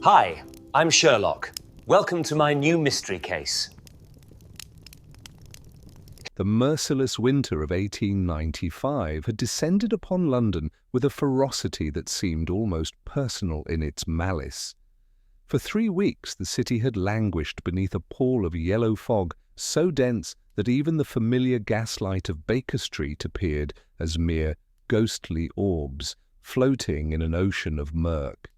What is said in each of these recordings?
Hi, I'm Sherlock. Welcome to my new mystery case. The merciless winter of 1895 had descended upon London with a ferocity that seemed almost personal in its malice. For 3 weeks the city had languished beneath a pall of yellow fog so dense that even the familiar gaslight of Baker Street appeared as mere ghostly orbs floating in an ocean of murk.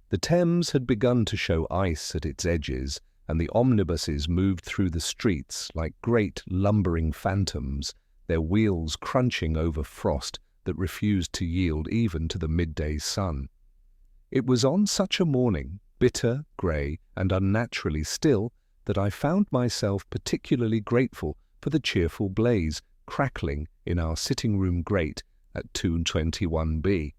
The Thames had begun to show ice at its edges, and the omnibuses moved through the streets like great lumbering phantoms, their wheels crunching over frost that refused to yield even to the midday sun. It was on such a morning, bitter, grey, and unnaturally still, that I found myself particularly grateful for the cheerful blaze crackling in our sitting-room grate at 221B.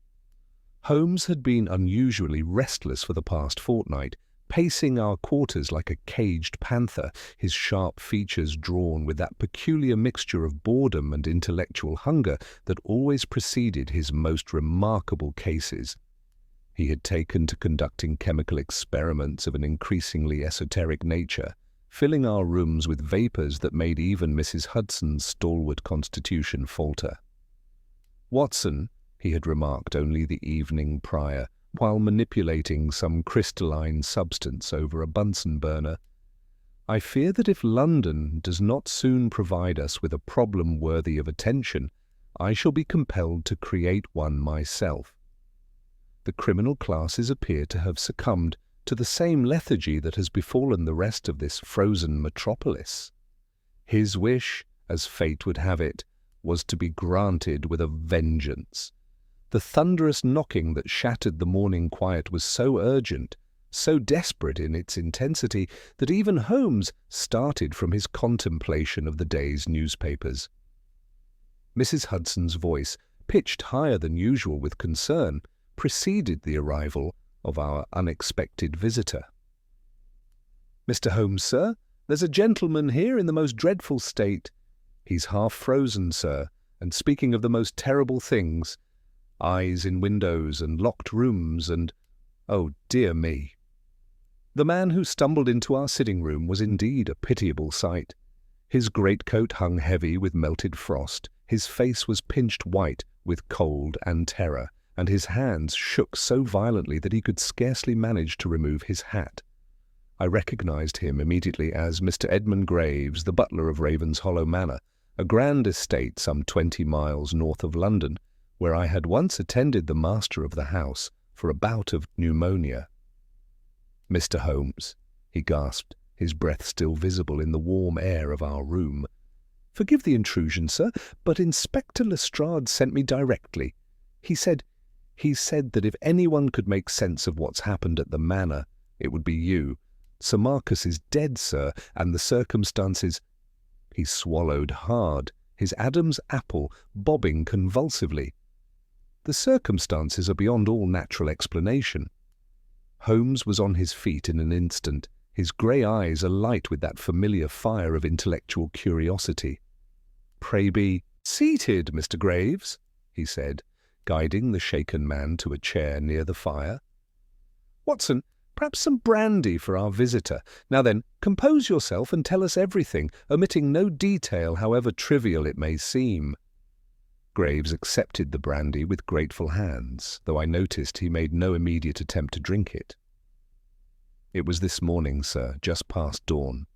Holmes had been unusually restless for the past fortnight, pacing our quarters like a caged panther, his sharp features drawn with that peculiar mixture of boredom and intellectual hunger that always preceded his most remarkable cases. He had taken to conducting chemical experiments of an increasingly esoteric nature, filling our rooms with vapours that made even Mrs. Hudson's stalwart constitution falter. "Watson," he had remarked only the evening prior, while manipulating some crystalline substance over a Bunsen burner, "I fear that if London does not soon provide us with a problem worthy of attention, I shall be compelled to create one myself. The criminal classes appear to have succumbed to the same lethargy that has befallen the rest of this frozen metropolis." His wish, as fate would have it, was to be granted with a vengeance. The thunderous knocking that shattered the morning quiet was so urgent, so desperate in its intensity, that even Holmes started from his contemplation of the day's newspapers. Mrs. Hudson's voice, pitched higher than usual with concern, preceded the arrival of our unexpected visitor. "Mr. Holmes, sir, there's a gentleman here in the most dreadful state. He's half frozen, sir, and speaking of the most terrible things. Eyes in windows and locked rooms and, oh dear me." The man who stumbled into our sitting-room was indeed a pitiable sight. His greatcoat hung heavy with melted frost, his face was pinched white with cold and terror, and his hands shook so violently that he could scarcely manage to remove his hat. I recognized him immediately as Mr. Edmund Graves, the butler of Ravenshollow Manor, a grand estate some 20 miles north of London, where I had once attended the master of the house for a bout of pneumonia. "Mr. Holmes," he gasped, his breath still visible in the warm air of our room. "Forgive the intrusion, sir, but Inspector Lestrade sent me directly. He said that if anyone could make sense of what's happened at the manor, it would be you. Sir Marcus is dead, sir, and the circumstances—" He swallowed hard, his Adam's apple bobbing convulsively. "The circumstances are beyond all natural explanation." Holmes was on his feet in an instant, his grey eyes alight with that familiar fire of intellectual curiosity. "Pray be seated, Mr. Graves," he said, guiding the shaken man to a chair near the fire. "Watson, perhaps some brandy for our visitor. Now then, compose yourself and tell us everything, omitting no detail, however trivial it may seem." Graves accepted the brandy with grateful hands, though I noticed he made no immediate attempt to drink it. "It was this morning, sir, just past dawn.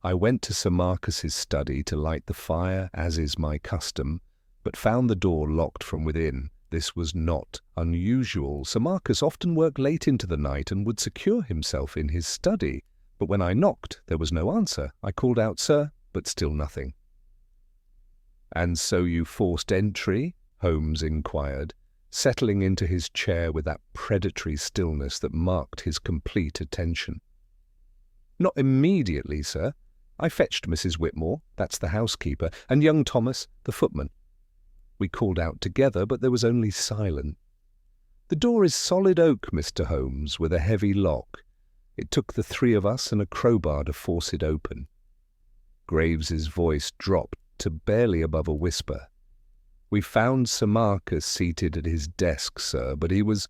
I went to Sir Marcus's study to light the fire, as is my custom, but found the door locked from within. This was not unusual. Sir Marcus often worked late into the night and would secure himself in his study, but when I knocked, there was no answer. I called out, 'Sir,' but still nothing." "And so you forced entry?" Holmes inquired, settling into his chair with that predatory stillness that marked his complete attention. "Not immediately, sir. I fetched Mrs. Whitmore, that's the housekeeper, and young Thomas, the footman. We called out together, but there was only silence. The door is solid oak, Mr. Holmes, with a heavy lock. It took the 3 of us and a crowbar to force it open." Graves's voice dropped to barely above a whisper. "We found Sir Marcus seated at his desk, sir, but he was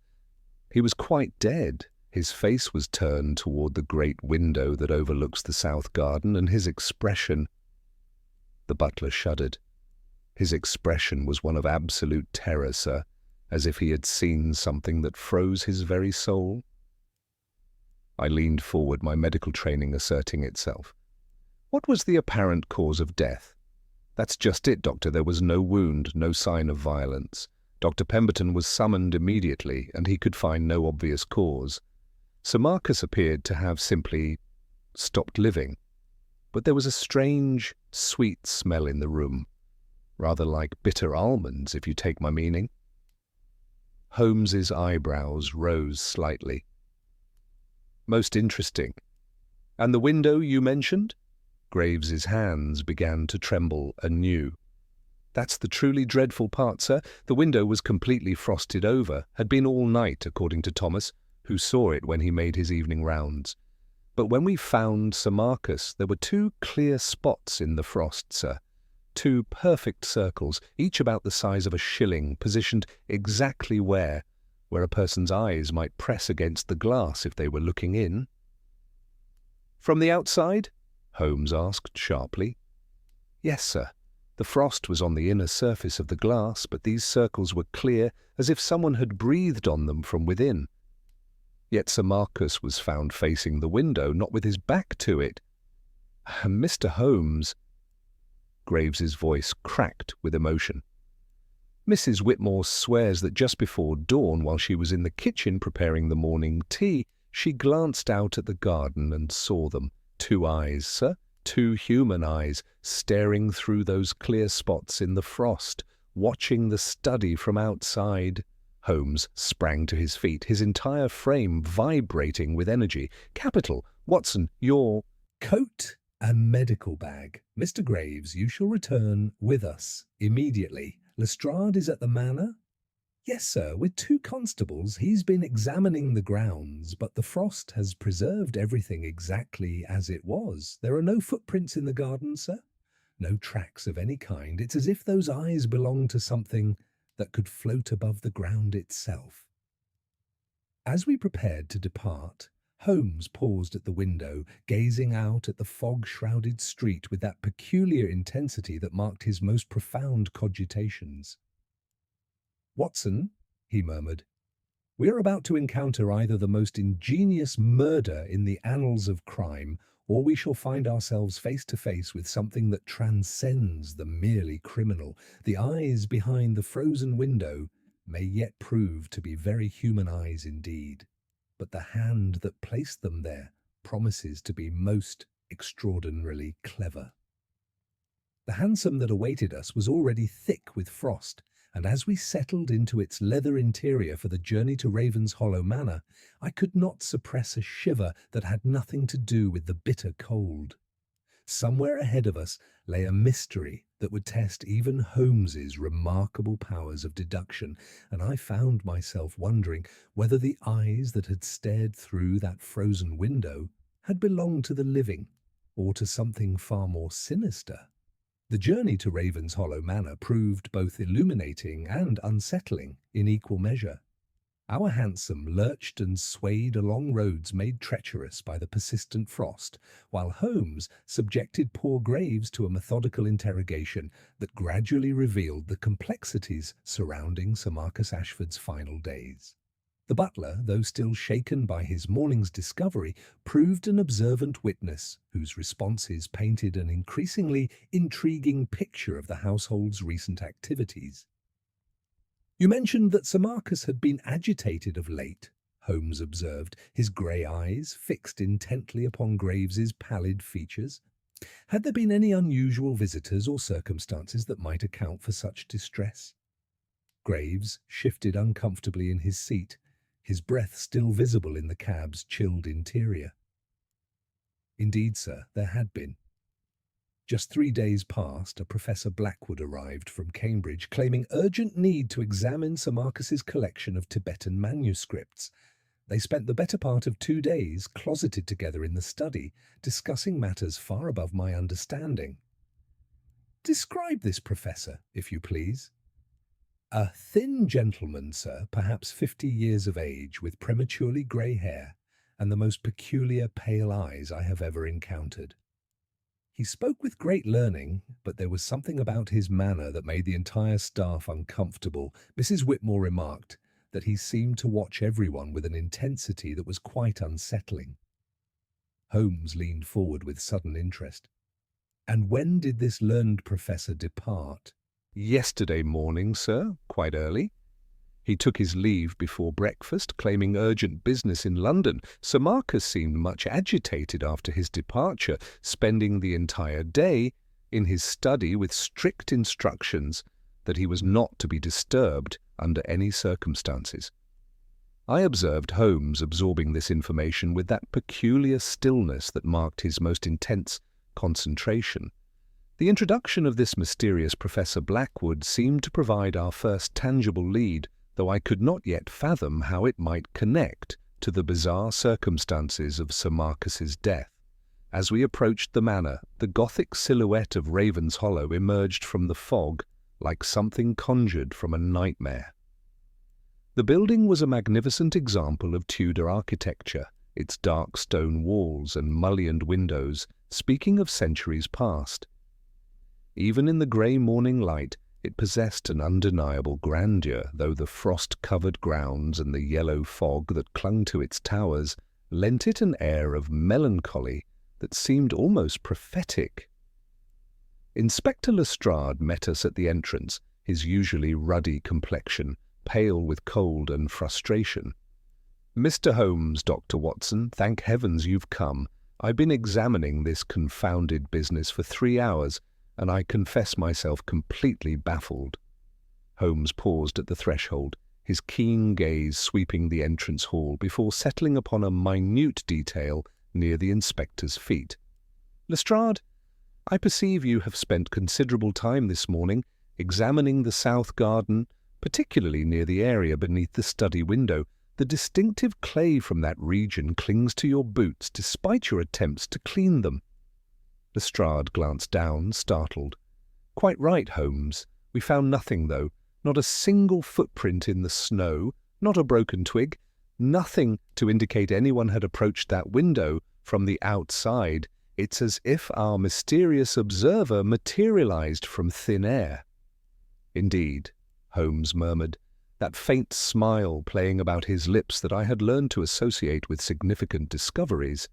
quite dead. His face was turned toward the great window that overlooks the south garden, and his expression— The butler shuddered. His expression was one of absolute terror, sir, as if he had seen something that froze his very soul. I leaned forward, my medical training asserting itself. What was the apparent cause of death? That's just it, Doctor. There was no wound, no sign of violence. Dr. Pemberton was summoned immediately, and he could find no obvious cause. Sir Marcus appeared to have simply stopped living. But there was a strange, sweet smell in the room, rather like bitter almonds, if you take my meaning. Holmes's eyebrows rose slightly. Most interesting. And the window you mentioned? Graves's hands began to tremble anew. That's the truly dreadful part, sir. The window was completely frosted over, had been all night, according to Thomas, who saw it when he made his evening rounds. But when we found Sir Marcus, there were 2 clear spots in the frost, sir. 2 perfect circles, each about the size of a shilling, positioned exactly where a person's eyes might press against the glass if they were looking in. From the outside? Holmes asked sharply. Yes, sir. The frost was on the inner surface of the glass, but these circles were clear, as if someone had breathed on them from within. Yet Sir Marcus was found facing the window, not with his back to it. Mr. Holmes— Graves's voice cracked with emotion. Mrs. Whitmore swears that just before dawn, while she was in the kitchen preparing the morning tea, she glanced out at the garden and saw them. 2 eyes, sir, 2 human eyes, staring through those clear spots in the frost, watching the study from outside. Holmes sprang to his feet, his entire frame vibrating with energy. Capital! Watson, your coat and medical bag. Mr. Graves, you shall return with us immediately. Lestrade is at the manor? Yes, sir, with 2 constables. He's been examining the grounds, but the frost has preserved everything exactly as it was. There are no footprints in the garden, sir. No tracks of any kind. It's as if those eyes belong to something that could float above the ground itself. As we prepared to depart, Holmes paused at the window, gazing out at the fog-shrouded street with that peculiar intensity that marked his most profound cogitations. "Watson," he murmured, "we are about to encounter either the most ingenious murder in the annals of crime, or we shall find ourselves face to face with something that transcends the merely criminal. The eyes behind the frozen window may yet prove to be very human eyes indeed, but the hand that placed them there promises to be most extraordinarily clever." The hansom that awaited us was already thick with frost, and as we settled into its leather interior for the journey to Ravenshollow Manor, I could not suppress a shiver that had nothing to do with the bitter cold. Somewhere ahead of us lay a mystery that would test even Holmes's remarkable powers of deduction, and I found myself wondering whether the eyes that had stared through that frozen window had belonged to the living, or to something far more sinister. The journey to Ravenshollow Manor proved both illuminating and unsettling in equal measure. Our hansom lurched and swayed along roads made treacherous by the persistent frost, while Holmes subjected poor Graves to a methodical interrogation that gradually revealed the complexities surrounding Sir Marcus Ashford's final days. The butler, though still shaken by his morning's discovery, proved an observant witness whose responses painted an increasingly intriguing picture of the household's recent activities. "You mentioned that Sir Marcus had been agitated of late," Holmes observed, his grey eyes fixed intently upon Graves's pallid features. "Had there been any unusual visitors or circumstances that might account for such distress?" Graves shifted uncomfortably in his seat, his breath still visible in the cab's chilled interior. "Indeed, sir, there had been. Just 3 days past, a Professor Blackwood arrived from Cambridge, claiming urgent need to examine Sir Marcus's collection of Tibetan manuscripts. They spent the better part of 2 days closeted together in the study, discussing matters far above my understanding." "Describe this professor, if you please." "A thin gentleman, sir, perhaps 50 years of age, with prematurely grey hair, and the most peculiar pale eyes I have ever encountered. He spoke with great learning, but there was something about his manner that made the entire staff uncomfortable. Mrs. Whitmore remarked that he seemed to watch everyone with an intensity that was quite unsettling. Holmes leaned forward with sudden interest. "And when did this learned professor depart?" "Yesterday morning, sir, quite early. He took his leave before breakfast, claiming urgent business in London. Sir Marcus seemed much agitated after his departure, spending the entire day in his study with strict instructions that he was not to be disturbed under any circumstances." I observed Holmes absorbing this information with that peculiar stillness that marked his most intense concentration. The introduction of this mysterious Professor Blackwood seemed to provide our first tangible lead, though I could not yet fathom how it might connect to the bizarre circumstances of Sir Marcus's death. As we approached the manor, the Gothic silhouette of Raven's Hollow emerged from the fog like something conjured from a nightmare. The building was a magnificent example of Tudor architecture, its dark stone walls and mullioned windows speaking of centuries past. Even in the grey morning light, it possessed an undeniable grandeur, though the frost-covered grounds and the yellow fog that clung to its towers lent it an air of melancholy that seemed almost prophetic. Inspector Lestrade met us at the entrance, his usually ruddy complexion pale with cold and frustration. "Mr. Holmes, Dr. Watson, thank heavens you've come. I've been examining this confounded business for 3 hours, and I confess myself completely baffled." Holmes paused at the threshold, his keen gaze sweeping the entrance hall before settling upon a minute detail near the inspector's feet. "Lestrade, I perceive you have spent considerable time this morning examining the south garden, particularly near the area beneath the study window. The distinctive clay from that region clings to your boots despite your attempts to clean them." Lestrade glanced down, startled. "Quite right, Holmes. We found nothing, though. Not a single footprint in the snow, not a broken twig, nothing to indicate anyone had approached that window from the outside. It's as if our mysterious observer materialized from thin air." "Indeed," Holmes murmured, that faint smile playing about his lips that I had learned to associate with significant discoveries.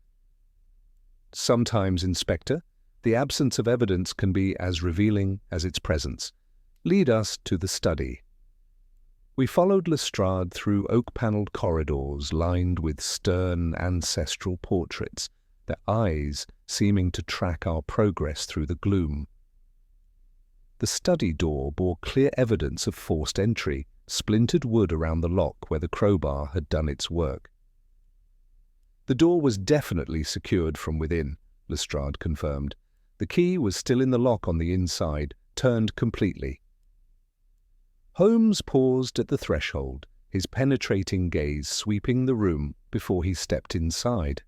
"Sometimes, Inspector, the absence of evidence can be as revealing as its presence. Lead us to the study." We followed Lestrade through oak-panelled corridors lined with stern ancestral portraits, their eyes seeming to track our progress through the gloom. The study door bore clear evidence of forced entry, splintered wood around the lock where the crowbar had done its work. "The door was definitely secured from within," Lestrade confirmed. "The key was still in the lock on the inside, turned completely." Holmes paused at the threshold, his penetrating gaze sweeping the room before he stepped inside.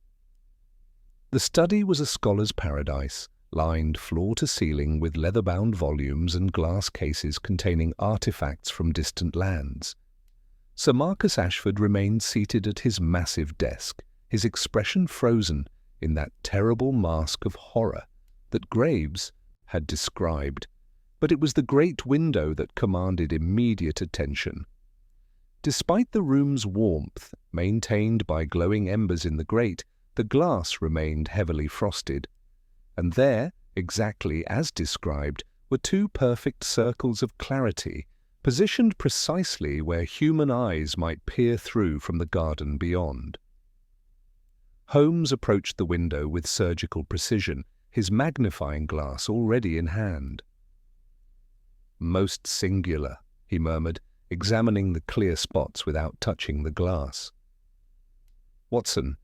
The study was a scholar's paradise, lined floor to ceiling with leather-bound volumes and glass cases containing artifacts from distant lands. Sir Marcus Ashford remained seated at his massive desk, his expression frozen in that terrible mask of horror that Graves had described, but it was the great window that commanded immediate attention. Despite the room's warmth, maintained by glowing embers in the grate, the glass remained heavily frosted, and there, exactly as described, were 2 perfect circles of clarity, positioned precisely where human eyes might peer through from the garden beyond. Holmes approached the window with surgical precision, his magnifying glass already in hand. "Most singular," he murmured, examining the clear spots without touching the glass. "Watson,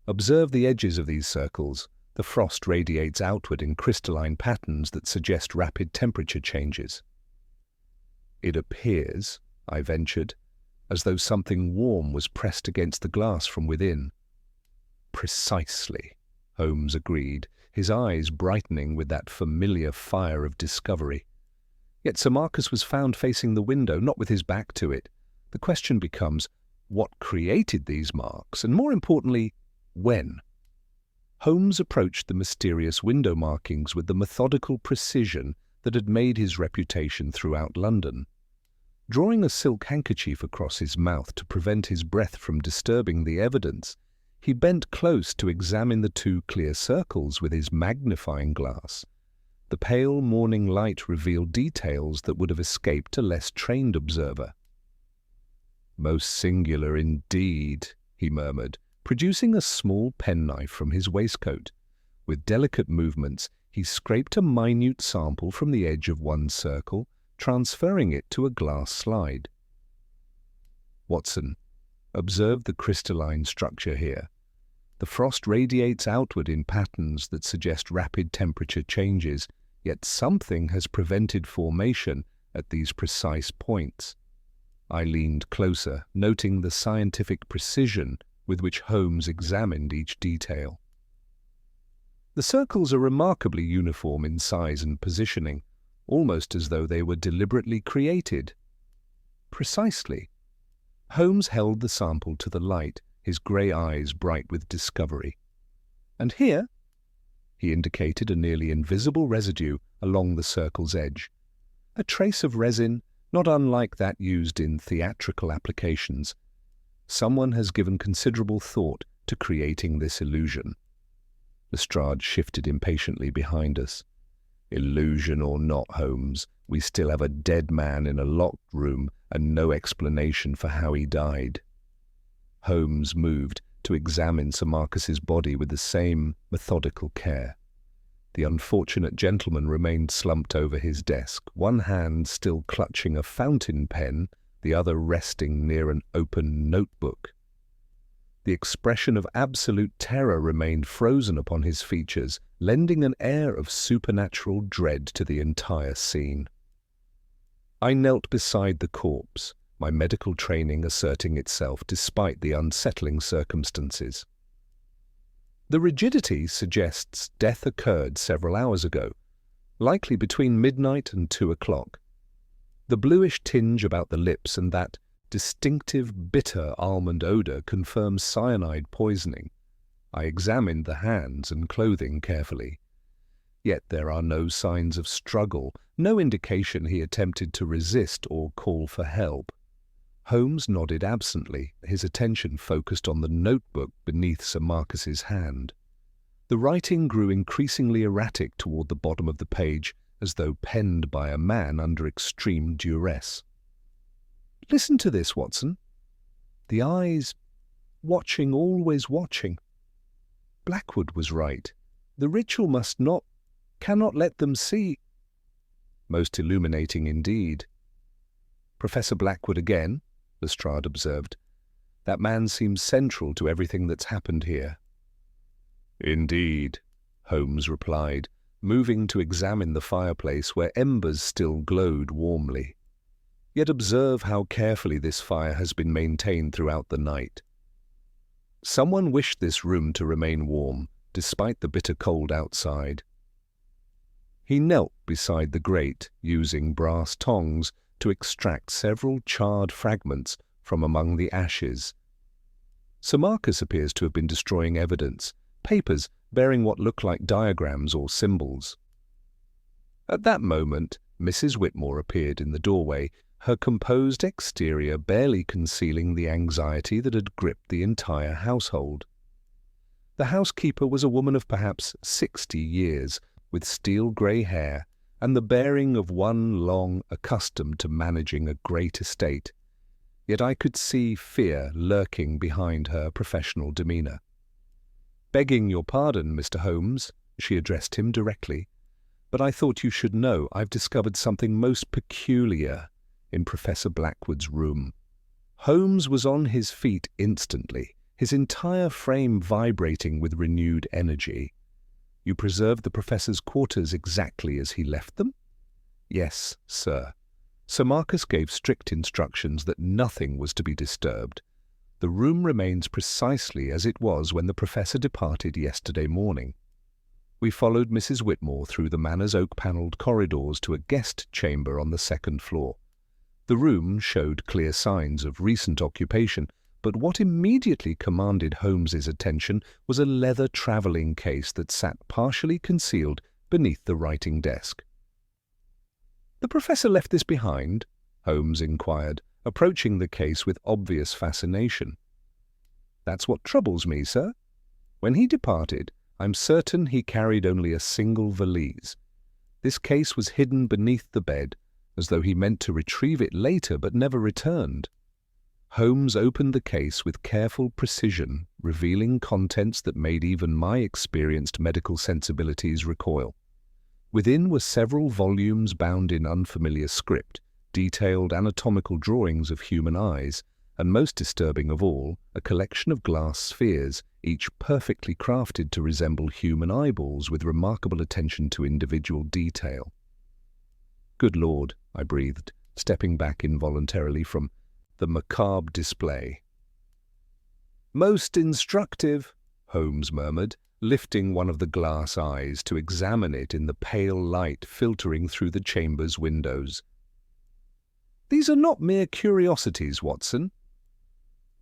observe the edges of these circles. The frost radiates outward in crystalline patterns that suggest rapid temperature changes." "It appears," I ventured, "as though something warm was pressed against the glass from within." "Precisely," Holmes agreed, his eyes brightening with that familiar fire of discovery. "Yet Sir Marcus was found facing the window, not with his back to it. The question becomes, what created these marks? And more importantly, When? Holmes approached the mysterious window markings with the methodical precision that had made his reputation throughout London. Drawing a silk handkerchief across his mouth to prevent his breath from disturbing the evidence, he bent close to examine the two clear circles with his magnifying glass. The pale morning light revealed details that would have escaped a less trained observer. "Most singular indeed," he murmured, producing a small penknife from his waistcoat. With delicate movements, he scraped a minute sample from the edge of one circle, transferring it to a glass slide. "Watson, observe the crystalline structure here. The frost radiates outward in patterns that suggest rapid temperature changes, yet something has prevented formation at these precise points." I leaned closer, noting the scientific precision with which Holmes examined each detail. The circles are remarkably uniform in size and positioning, almost as though they were deliberately created. Precisely. Holmes held the sample to the light, his grey eyes bright with discovery. "And here," he indicated a nearly invisible residue along the circle's edge. "A trace of resin, not unlike that used in theatrical applications. Someone has given considerable thought to creating this illusion." Lestrade shifted impatiently behind us. "Illusion or not, Holmes, we still have a dead man in a locked room and no explanation for how he died." Holmes moved to examine Sir Marcus's body with the same methodical care. The unfortunate gentleman remained slumped over his desk, one hand still clutching a fountain pen, the other resting near an open notebook. The expression of absolute terror remained frozen upon his features, lending an air of supernatural dread to the entire scene. I knelt beside the corpse, my medical training asserting itself despite the unsettling circumstances. "The rigidity suggests death occurred several hours ago, likely between midnight and 2 o'clock. The bluish tinge about the lips and that distinctive bitter almond odor confirms cyanide poisoning. I examined the hands and clothing carefully. Yet there are no signs of struggle, no indication he attempted to resist or call for help." Holmes nodded absently, his attention focused on the notebook beneath Sir Marcus's hand. The writing grew increasingly erratic toward the bottom of the page, as though penned by a man under extreme duress. "Listen to this, Watson. The eyes, watching, always watching. Blackwood was right. The ritual cannot let them see." "Most illuminating indeed." "Professor Blackwood again," Lestrade observed. "That man seems central to everything that's happened here." "Indeed," Holmes replied, moving to examine the fireplace where embers still glowed warmly. "Yet observe how carefully this fire has been maintained throughout the night. Someone wished this room to remain warm, despite the bitter cold outside." He knelt beside the grate, using brass tongs to extract several charred fragments from among the ashes. Sir Marcus appears to have been destroying evidence, papers bearing what look like diagrams or symbols. At that moment, Mrs. Whitmore appeared in the doorway, her composed exterior barely concealing the anxiety that had gripped the entire household. The housekeeper was a woman of perhaps 60 years, with steel-grey hair and the bearing of one long accustomed to managing a great estate. Yet I could see fear lurking behind her professional demeanour. "Begging your pardon, Mr. Holmes," she addressed him directly, "but I thought you should know I've discovered something most peculiar in Professor Blackwood's room." Holmes was on his feet instantly, his entire frame vibrating with renewed energy. "You preserved the Professor's quarters exactly as he left them?" "Yes, sir. Sir Marcus gave strict instructions that nothing was to be disturbed. The room remains precisely as it was when the Professor departed yesterday morning." We followed Mrs. Whitmore through the Manor's oak-panelled corridors to a guest chamber on the second floor. The room showed clear signs of recent occupation, But what immediately commanded Holmes's attention was a leather travelling case that sat partially concealed beneath the writing desk. "The Professor left this behind?" Holmes inquired, approaching the case with obvious fascination. "That's what troubles me, sir. When he departed, I'm certain he carried only a single valise. This case was hidden beneath the bed, as though he meant to retrieve it later but never returned." Holmes opened the case with careful precision, revealing contents that made even my experienced medical sensibilities recoil. Within were several volumes bound in unfamiliar script, detailed anatomical drawings of human eyes, and most disturbing of all, a collection of glass spheres, each perfectly crafted to resemble human eyeballs with remarkable attention to individual detail. "Good Lord," I breathed, stepping back involuntarily from the macabre display. "Most instructive," Holmes murmured, lifting one of the glass eyes to examine it in the pale light filtering through the chamber's windows. "These are not mere curiosities, Watson.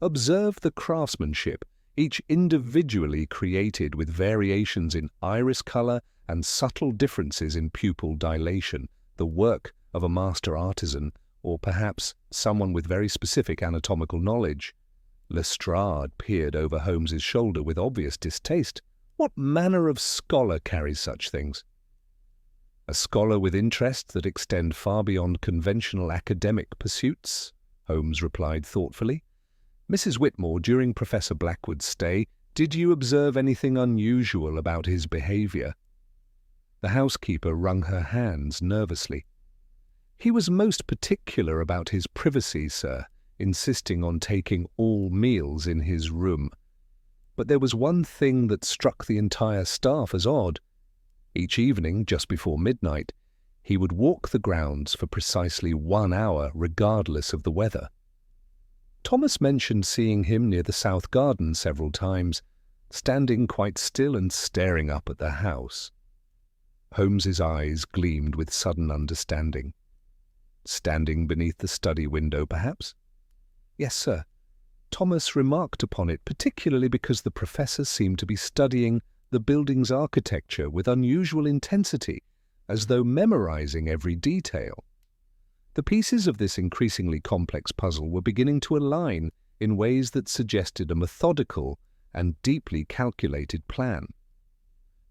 Observe the craftsmanship, each individually created with variations in iris color and subtle differences in pupil dilation, the work of a master artisan, or perhaps someone with very specific anatomical knowledge." Lestrade peered over Holmes's shoulder with obvious distaste. "What manner of scholar carries such things?" "A scholar with interests that extend far beyond conventional academic pursuits," Holmes replied thoughtfully. "Mrs. Whitmore, during Professor Blackwood's stay, did you observe anything unusual about his behavior?" The housekeeper wrung her hands nervously. "He was most particular about his privacy, sir, insisting on taking all meals in his room. But there was one thing that struck the entire staff as odd. Each evening, just before midnight, he would walk the grounds for precisely 1 hour, regardless of the weather. Thomas mentioned seeing him near the south garden several times, standing quite still and staring up at the house." Holmes's eyes gleamed with sudden understanding. "Standing beneath the study window, perhaps?" "Yes, sir. Thomas remarked upon it, particularly because the Professor seemed to be studying the building's architecture with unusual intensity, as though memorizing every detail. The pieces of this increasingly complex puzzle were beginning to align in ways that suggested a methodical and deeply calculated plan."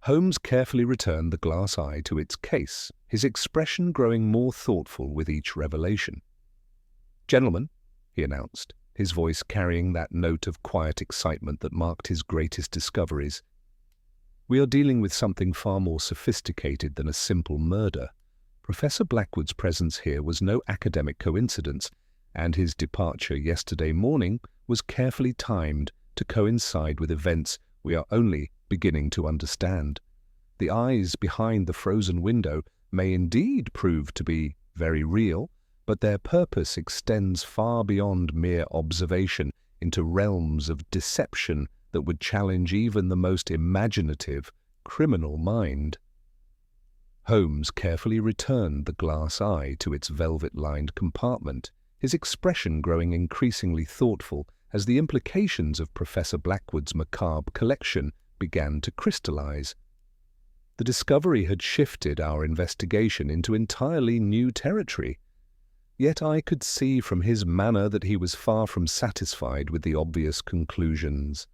Holmes carefully returned the glass eye to its case, his expression growing more thoughtful with each revelation. "Gentlemen," he announced, his voice carrying that note of quiet excitement that marked his greatest discoveries, "we are dealing with something far more sophisticated than a simple murder. Professor Blackwood's presence here was no academic coincidence, and his departure yesterday morning was carefully timed to coincide with events we are only beginning to understand. The eyes behind the frozen window may indeed prove to be very real, but their purpose extends far beyond mere observation into realms of deception that would challenge even the most imaginative criminal mind." Holmes carefully returned the glass eye to its velvet-lined compartment, his expression growing increasingly thoughtful as the implications of Professor Blackwood's macabre collection began to crystallize. The discovery had shifted our investigation into entirely new territory. Yet I could see from his manner that he was far from satisfied with the obvious conclusions.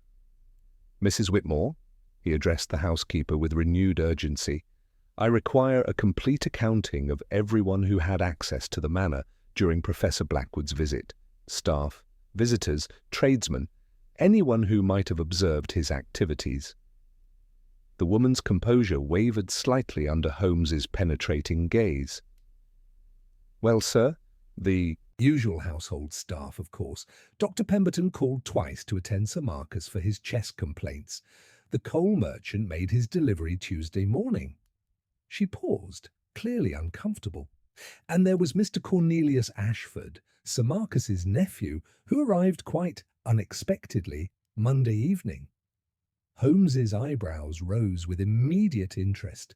"Mrs. Whitmore," he addressed the housekeeper with renewed urgency, "I require a complete accounting of everyone who had access to the manor during Professor Blackwood's visit. Staff, visitors, tradesmen, anyone who might have observed his activities." The woman's composure wavered slightly under Holmes's penetrating gaze. "Well, sir, the usual household staff, of course. Dr. Pemberton called twice to attend Sir Marcus for his chest complaints. The coal merchant made his delivery Tuesday morning." She paused, clearly uncomfortable. "And there was Mr. Cornelius Ashford, Sir Marcus's nephew, who arrived quite unexpectedly Monday evening." Holmes's eyebrows rose with immediate interest.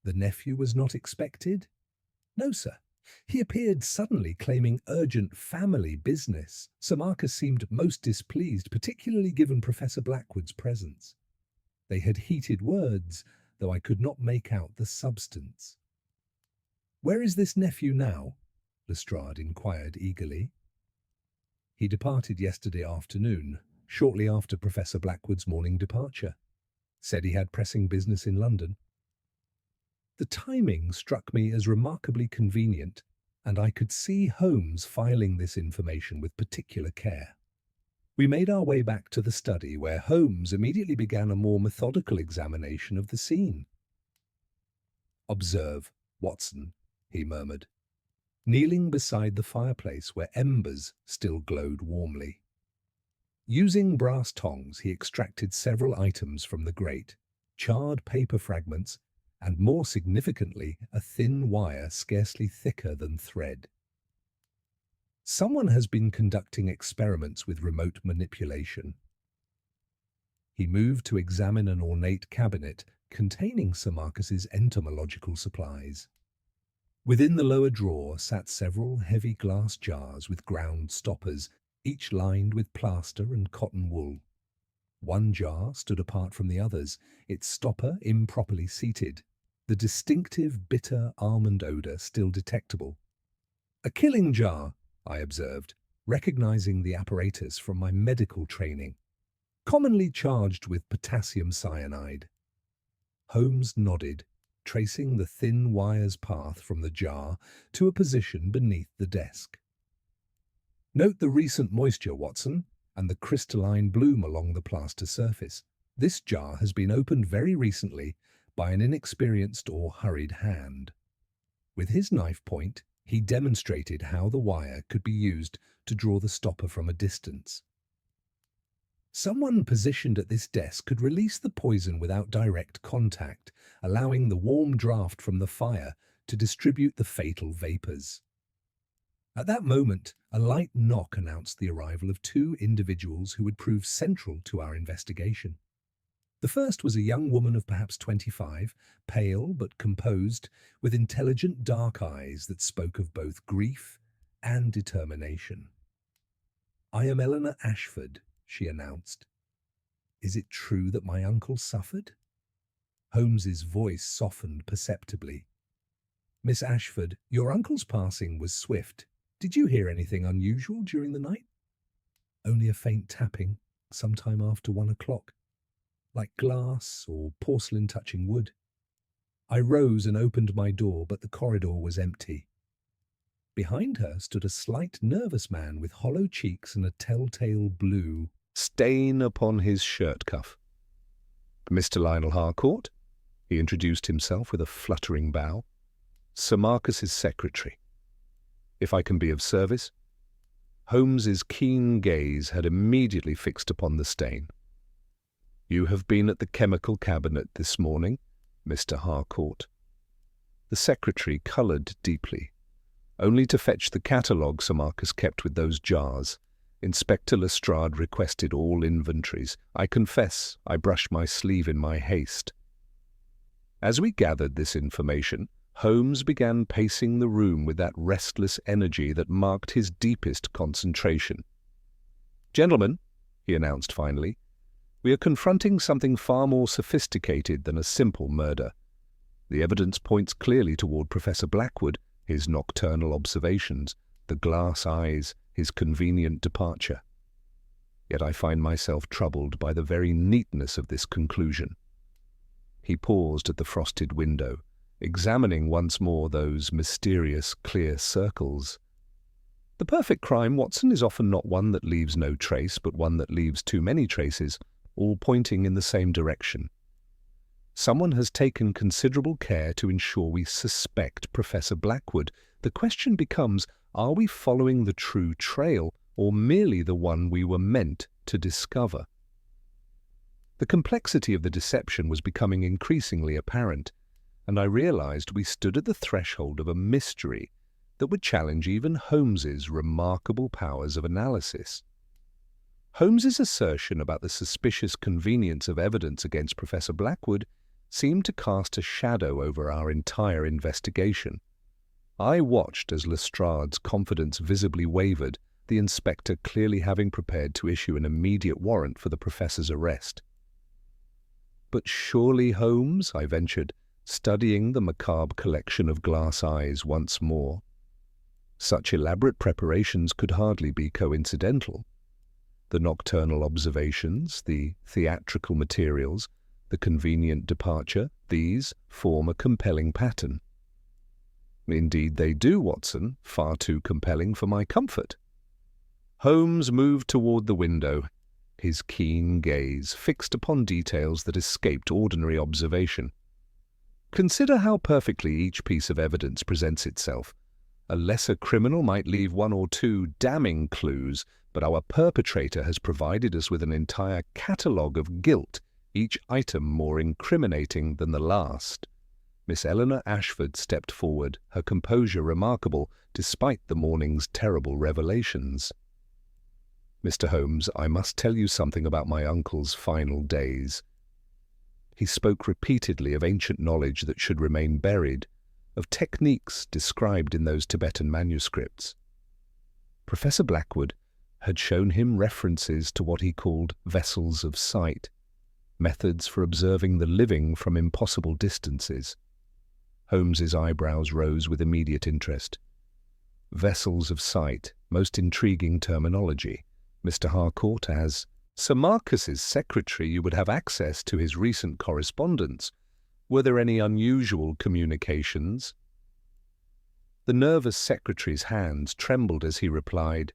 "The nephew was not expected?" "No, sir. He appeared suddenly claiming urgent family business. Sir Marcus seemed most displeased, particularly given Professor Blackwood's presence. They had heated words, though I could not make out the substance. "Where is this nephew now?" Lestrade inquired eagerly. "He departed yesterday afternoon, shortly after Professor Blackwood's morning departure. Said he had pressing business in London." The timing struck me as remarkably convenient, and I could see Holmes filing this information with particular care. We made our way back to the study, where Holmes immediately began a more methodical examination of the scene. "Observe, Watson," he murmured, kneeling beside the fireplace where embers still glowed warmly. Using brass tongs, he extracted several items from the grate, charred paper fragments, and more significantly, a thin wire scarcely thicker than thread. "Someone has been conducting experiments with remote manipulation." He moved to examine an ornate cabinet containing Sir Marcus's entomological supplies. Within the lower drawer sat several heavy glass jars with ground stoppers, each lined with plaster and cotton wool. One jar stood apart from the others, its stopper improperly seated, the distinctive bitter almond odour still detectable. "A killing jar," I observed, recognizing the apparatus from my medical training, "commonly charged with potassium cyanide." Holmes nodded, tracing the thin wire's path from the jar to a position beneath the desk. "Note the recent moisture, Watson, and the crystalline bloom along the plaster surface. This jar has been opened very recently by an inexperienced or hurried hand." With his knife point, he demonstrated how the wire could be used to draw the stopper from a distance. "Someone positioned at this desk could release the poison without direct contact, allowing the warm draft from the fire to distribute the fatal vapours." At that moment, a light knock announced the arrival of two individuals who would prove central to our investigation. The first was a young woman of perhaps 25, pale but composed, with intelligent dark eyes that spoke of both grief and determination. "I am Eleanor Ashford," she announced. "Is it true that my uncle suffered?" Holmes's voice softened perceptibly. "Miss Ashford, your uncle's passing was swift. Did you hear anything unusual during the night?" "Only a faint tapping, sometime after 1 o'clock. Like glass or porcelain touching wood." I rose and opened my door, but the corridor was empty. Behind her stood a slight nervous man with hollow cheeks and a telltale blue stain upon his shirt cuff. "Mr. Lionel Harcourt," he introduced himself with a fluttering bow. "Sir Marcus's secretary. If I can be of service?" Holmes's keen gaze had immediately fixed upon the stain. "You have been at the chemical cabinet this morning, Mr. Harcourt." The secretary coloured deeply. "Only to fetch the catalogue Sir Marcus kept with those jars. Inspector Lestrade requested all inventories. I confess I brushed my sleeve in my haste." As we gathered this information, Holmes began pacing the room with that restless energy that marked his deepest concentration. "Gentlemen," he announced finally, "we are confronting something far more sophisticated than a simple murder. The evidence points clearly toward Professor Blackwood, his nocturnal observations, the glass eyes, his convenient departure. Yet I find myself troubled by the very neatness of this conclusion." He paused at the frosted window, examining once more those mysterious clear circles. "The perfect crime, Watson, is often not one that leaves no trace, but one that leaves too many traces, all pointing in the same direction. Someone has taken considerable care to ensure we suspect Professor Blackwood. The question becomes, are we following the true trail, or merely the one we were meant to discover?" The complexity of the deception was becoming increasingly apparent, and I realized we stood at the threshold of a mystery that would challenge even Holmes's remarkable powers of analysis. Holmes's assertion about the suspicious convenience of evidence against Professor Blackwood seemed to cast a shadow over our entire investigation. I watched as Lestrade's confidence visibly wavered, the inspector clearly having prepared to issue an immediate warrant for the professor's arrest. "But surely, Holmes," I ventured, studying the macabre collection of glass eyes once more. Such elaborate preparations could hardly be coincidental. The nocturnal observations, the theatrical materials, the convenient departure, these form a compelling pattern. "Indeed they do, Watson, far too compelling for my comfort." Holmes moved toward the window, his keen gaze fixed upon details that escaped ordinary observation. "Consider how perfectly each piece of evidence presents itself. A lesser criminal might leave one or two damning clues, but our perpetrator has provided us with an entire catalogue of guilt, each item more incriminating than the last." Miss Eleanor Ashford stepped forward, her composure remarkable despite the morning's terrible revelations. "Mr. Holmes, I must tell you something about my uncle's final days." He spoke repeatedly of ancient knowledge that should remain buried, of techniques described in those Tibetan manuscripts. Professor Blackwood had shown him references to what he called vessels of sight, methods for observing the living from impossible distances. Holmes's eyebrows rose with immediate interest. "Vessels of sight, most intriguing terminology. Mr. Harcourt, as Sir Marcus's secretary, you would have access to his recent correspondence. Were there any unusual communications?" The nervous secretary's hands trembled as he replied,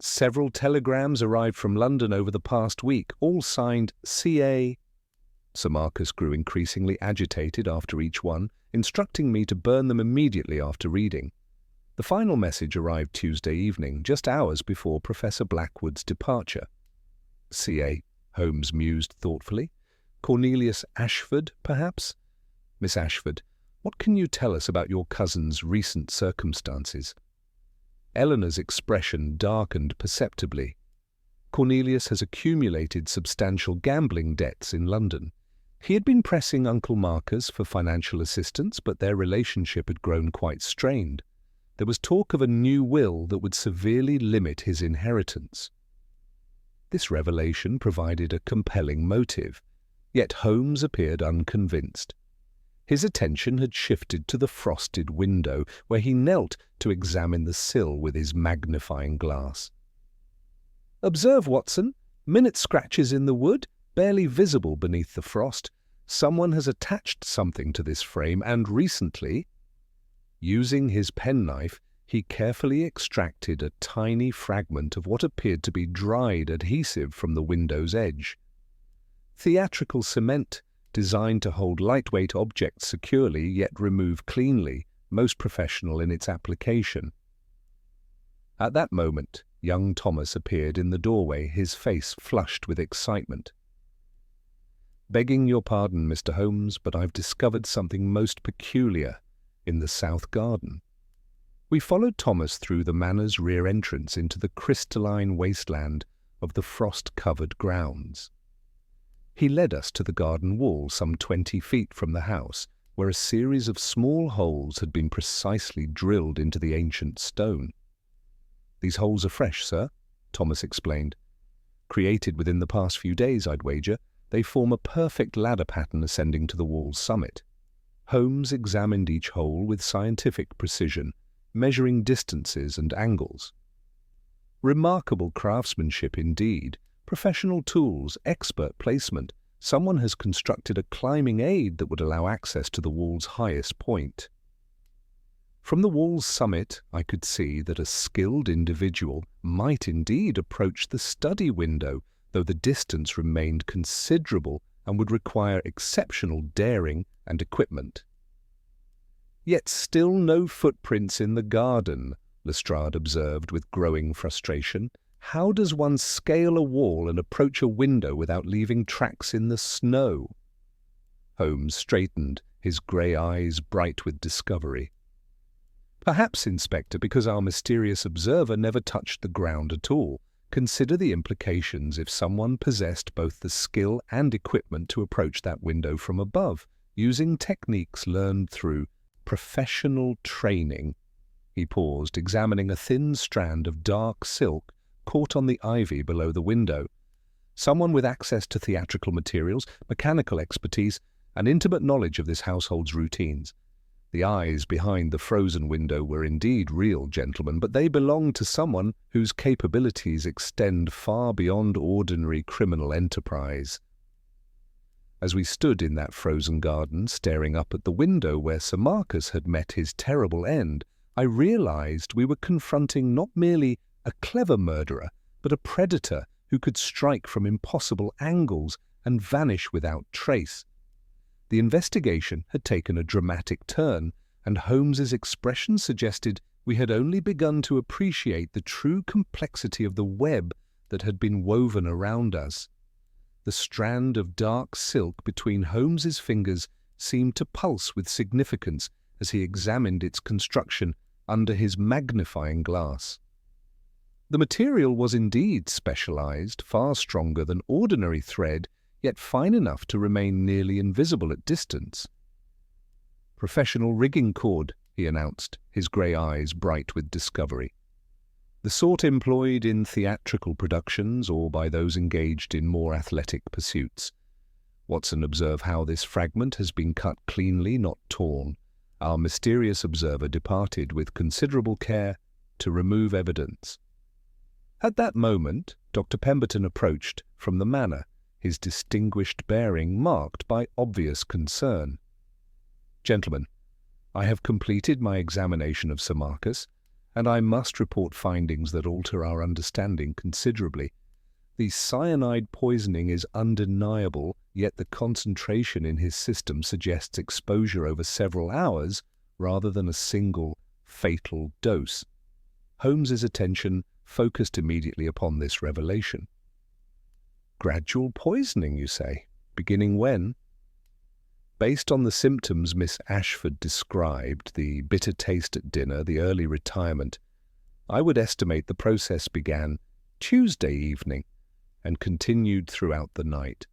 "Several telegrams arrived from London over the past week, all signed C.A. Sir Marcus grew increasingly agitated after each one, instructing me to burn them immediately after reading. The final message arrived Tuesday evening, just hours before Professor Blackwood's departure. C.A., Holmes mused thoughtfully. Cornelius Ashford, perhaps? Miss Ashford, what can you tell us about your cousin's recent circumstances? Eleanor's expression darkened perceptibly. Cornelius has accumulated substantial gambling debts in London. He had been pressing Uncle Marcus for financial assistance, but their relationship had grown quite strained. There was talk of a new will that would severely limit his inheritance. This revelation provided a compelling motive, yet Holmes appeared unconvinced. His attention had shifted to the frosted window, where he knelt to examine the sill with his magnifying glass. "Observe, Watson, minute scratches in the wood, barely visible beneath the frost. Someone has attached something to this frame, and recently—" Using his penknife, he carefully extracted a tiny fragment of what appeared to be dried adhesive from the window's edge. Theatrical cement, designed to hold lightweight objects securely yet remove cleanly, most professional in its application. At that moment, young Thomas appeared in the doorway, his face flushed with excitement. "Begging your pardon, Mr. Holmes, but I've discovered something most peculiar in the south garden." We followed Thomas through the manor's rear entrance into the crystalline wasteland of the frost-covered grounds. He led us to the garden wall some 20 feet from the house, where a series of small holes had been precisely drilled into the ancient stone. "These holes are fresh, sir," Thomas explained. "Created within the past few days, I'd wager. They form a perfect ladder pattern ascending to the wall's summit." Holmes examined each hole with scientific precision, measuring distances and angles. "Remarkable craftsmanship indeed. Professional tools, expert placement. Someone has constructed a climbing aid that would allow access to the wall's highest point." From the wall's summit, I could see that a skilled individual might indeed approach the study window, though the distance remained considerable and would require exceptional daring and equipment. "Yet still no footprints in the garden," Lestrade observed with growing frustration. "How does one scale a wall and approach a window without leaving tracks in the snow?" Holmes straightened, his grey eyes bright with discovery. "Perhaps, Inspector, because our mysterious observer never touched the ground at all. Consider the implications if someone possessed both the skill and equipment to approach that window from above, using techniques learned through Professional training. He paused, examining a thin strand of dark silk caught on the ivy below the window. Someone with access to theatrical materials, mechanical expertise, and intimate knowledge of this household's routines. The eyes behind the frozen window were indeed real, gentlemen, but they belonged to someone whose capabilities extend far beyond ordinary criminal enterprise. As we stood in that frozen garden, staring up at the window where Sir Marcus had met his terrible end, I realized we were confronting not merely a clever murderer, but a predator who could strike from impossible angles and vanish without trace. The investigation had taken a dramatic turn, and Holmes's expression suggested we had only begun to appreciate the true complexity of the web that had been woven around us. The strand of dark silk between Holmes's fingers seemed to pulse with significance as he examined its construction under his magnifying glass. The material was indeed specialized, far stronger than ordinary thread, yet fine enough to remain nearly invisible at distance. "Professional rigging cord," he announced, his grey eyes bright with discovery. "The sort employed in theatrical productions or by those engaged in more athletic pursuits." Watson, observe how this fragment has been cut cleanly, not torn. Our mysterious observer departed with considerable care to remove evidence. At that moment, Dr. Pemberton approached from the manor, his distinguished bearing marked by obvious concern. "Gentlemen, I have completed my examination of Sir Marcus, and I must report findings that alter our understanding considerably. The cyanide poisoning is undeniable, yet the concentration in his system suggests exposure over several hours rather than a single fatal dose." Holmes's attention focused immediately upon this revelation. "Gradual poisoning, you say? Beginning when?" "Based on the symptoms Miss Ashford described, the bitter taste at dinner, the early retirement, I would estimate the process began Tuesday evening and continued throughout the night.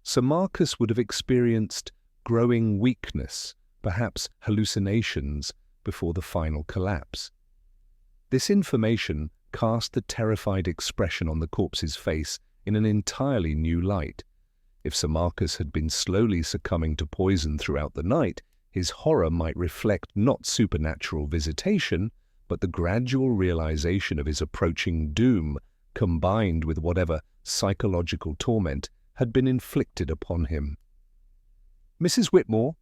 Sir Marcus would have experienced growing weakness, perhaps hallucinations, before the final collapse." This information cast the terrified expression on the corpse's face in an entirely new light. If Sir Marcus had been slowly succumbing to poison throughout the night, his horror might reflect not supernatural visitation, but the gradual realization of his approaching doom, combined with whatever psychological torment had been inflicted upon him. "Mrs. Whitmore,"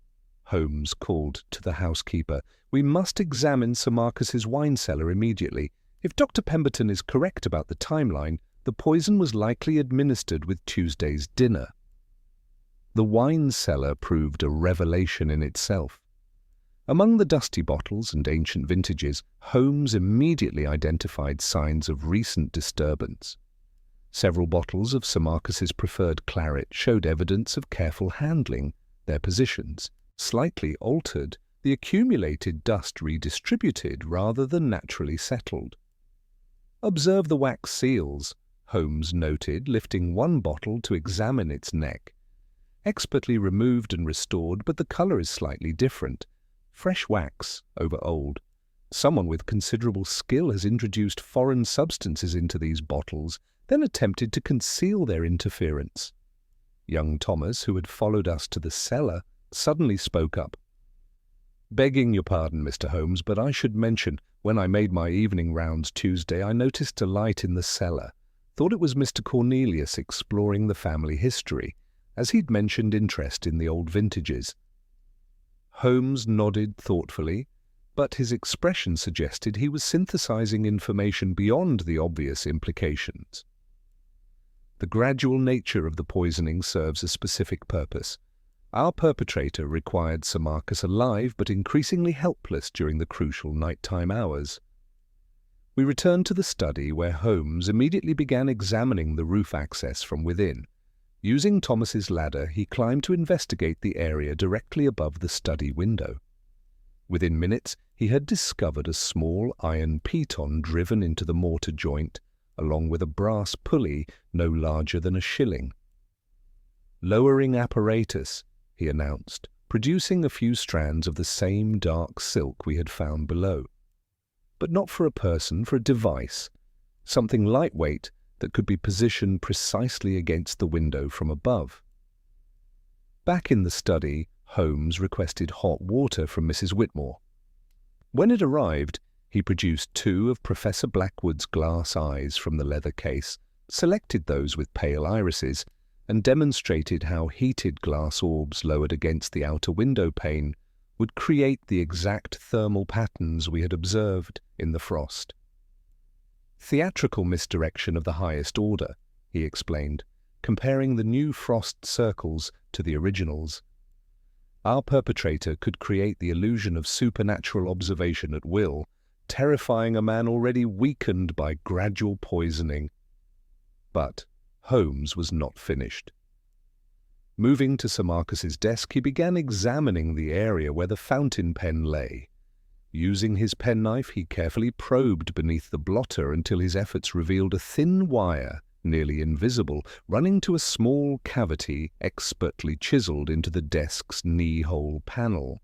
Holmes called to the housekeeper, "we must examine Sir Marcus's wine cellar immediately. If Dr. Pemberton is correct about the timeline, the poison was likely administered with Tuesday's dinner." The wine cellar proved a revelation in itself. Among the dusty bottles and ancient vintages, Holmes immediately identified signs of recent disturbance. Several bottles of Sir Marcus's preferred claret showed evidence of careful handling, their positions slightly altered, the accumulated dust redistributed rather than naturally settled. "Observe the wax seals," Holmes noted, lifting one bottle to examine its neck. "Expertly removed and restored, but the colour is slightly different. Fresh wax over old. Someone with considerable skill has introduced foreign substances into these bottles, then attempted to conceal their interference." Young Thomas, who had followed us to the cellar, suddenly spoke up. "Begging your pardon, Mr. Holmes, but I should mention, when I made my evening rounds Tuesday, I noticed a light in the cellar. Thought it was Mr. Cornelius exploring the family history, as he'd mentioned interest in the old vintages." Holmes nodded thoughtfully, but his expression suggested he was synthesizing information beyond the obvious implications. "The gradual nature of the poisoning serves a specific purpose. Our perpetrator required Sir Marcus alive but increasingly helpless during the crucial nighttime hours." We returned to the study where Holmes immediately began examining the roof access from within. Using Thomas's ladder, he climbed to investigate the area directly above the study window. Within minutes, he had discovered a small iron piton driven into the mortar joint, along with a brass pulley no larger than a shilling. "Lowering apparatus," he announced, producing a few strands of the same dark silk we had found below. But not for a person, for a device, something lightweight that could be positioned precisely against the window from above. Back in the study, Holmes requested hot water from Mrs. Whitmore. When it arrived, he produced 2 of Professor Blackwood's glass eyes from the leather case, selected those with pale irises, and demonstrated how heated glass orbs lowered against the outer window pane would create the exact thermal patterns we had observed in the frost. Theatrical misdirection of the highest order, he explained, comparing the new frost circles to the originals. Our perpetrator could create the illusion of supernatural observation at will, terrifying a man already weakened by gradual poisoning. But Holmes was not finished. Moving to Sir Marcus's desk, he began examining the area where the fountain pen lay. Using his penknife, he carefully probed beneath the blotter until his efforts revealed a thin wire, nearly invisible, running to a small cavity expertly chiseled into the desk's knee-hole panel.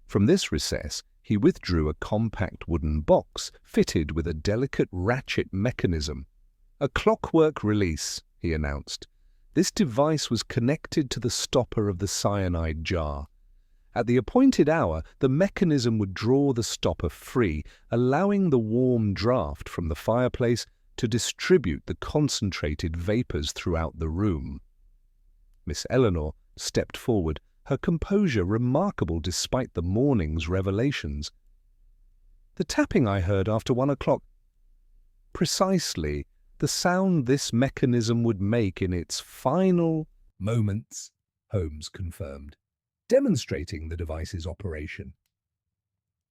From this recess, he withdrew a compact wooden box fitted with a delicate ratchet mechanism. "A clockwork release," he announced. This device was connected to the stopper of the cyanide jar. At the appointed hour, the mechanism would draw the stopper free, allowing the warm draft from the fireplace to distribute the concentrated vapors throughout the room. Miss Eleanor stepped forward, her composure remarkable despite the morning's revelations. "The tapping I heard after 1 o'clock. Precisely the sound this mechanism would make in its final moments," Holmes confirmed, demonstrating the device's operation.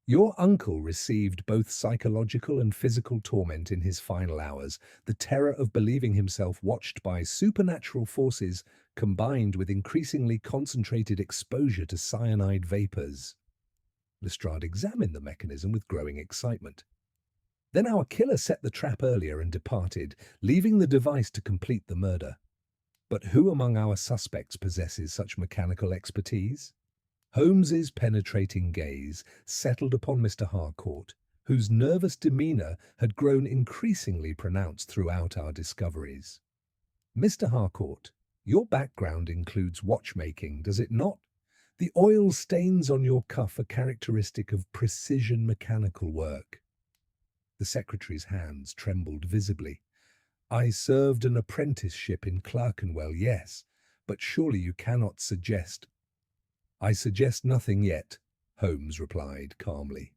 "Your uncle received both psychological and physical torment in his final hours, the terror of believing himself watched by supernatural forces combined with increasingly concentrated exposure to cyanide vapors." Lestrade examined the mechanism with growing excitement. "Then our killer set the trap earlier and departed, leaving the device to complete the murder. But who among our suspects possesses such mechanical expertise?" Holmes's penetrating gaze settled upon Mr. Harcourt, whose nervous demeanour had grown increasingly pronounced throughout our discoveries. "Mr. Harcourt, your background includes watchmaking, does it not? The oil stains on your cuff are characteristic of precision mechanical work." The secretary's hands trembled visibly. "I served an apprenticeship in Clerkenwell, yes, but surely you cannot suggest—" "I suggest nothing yet," Holmes replied calmly.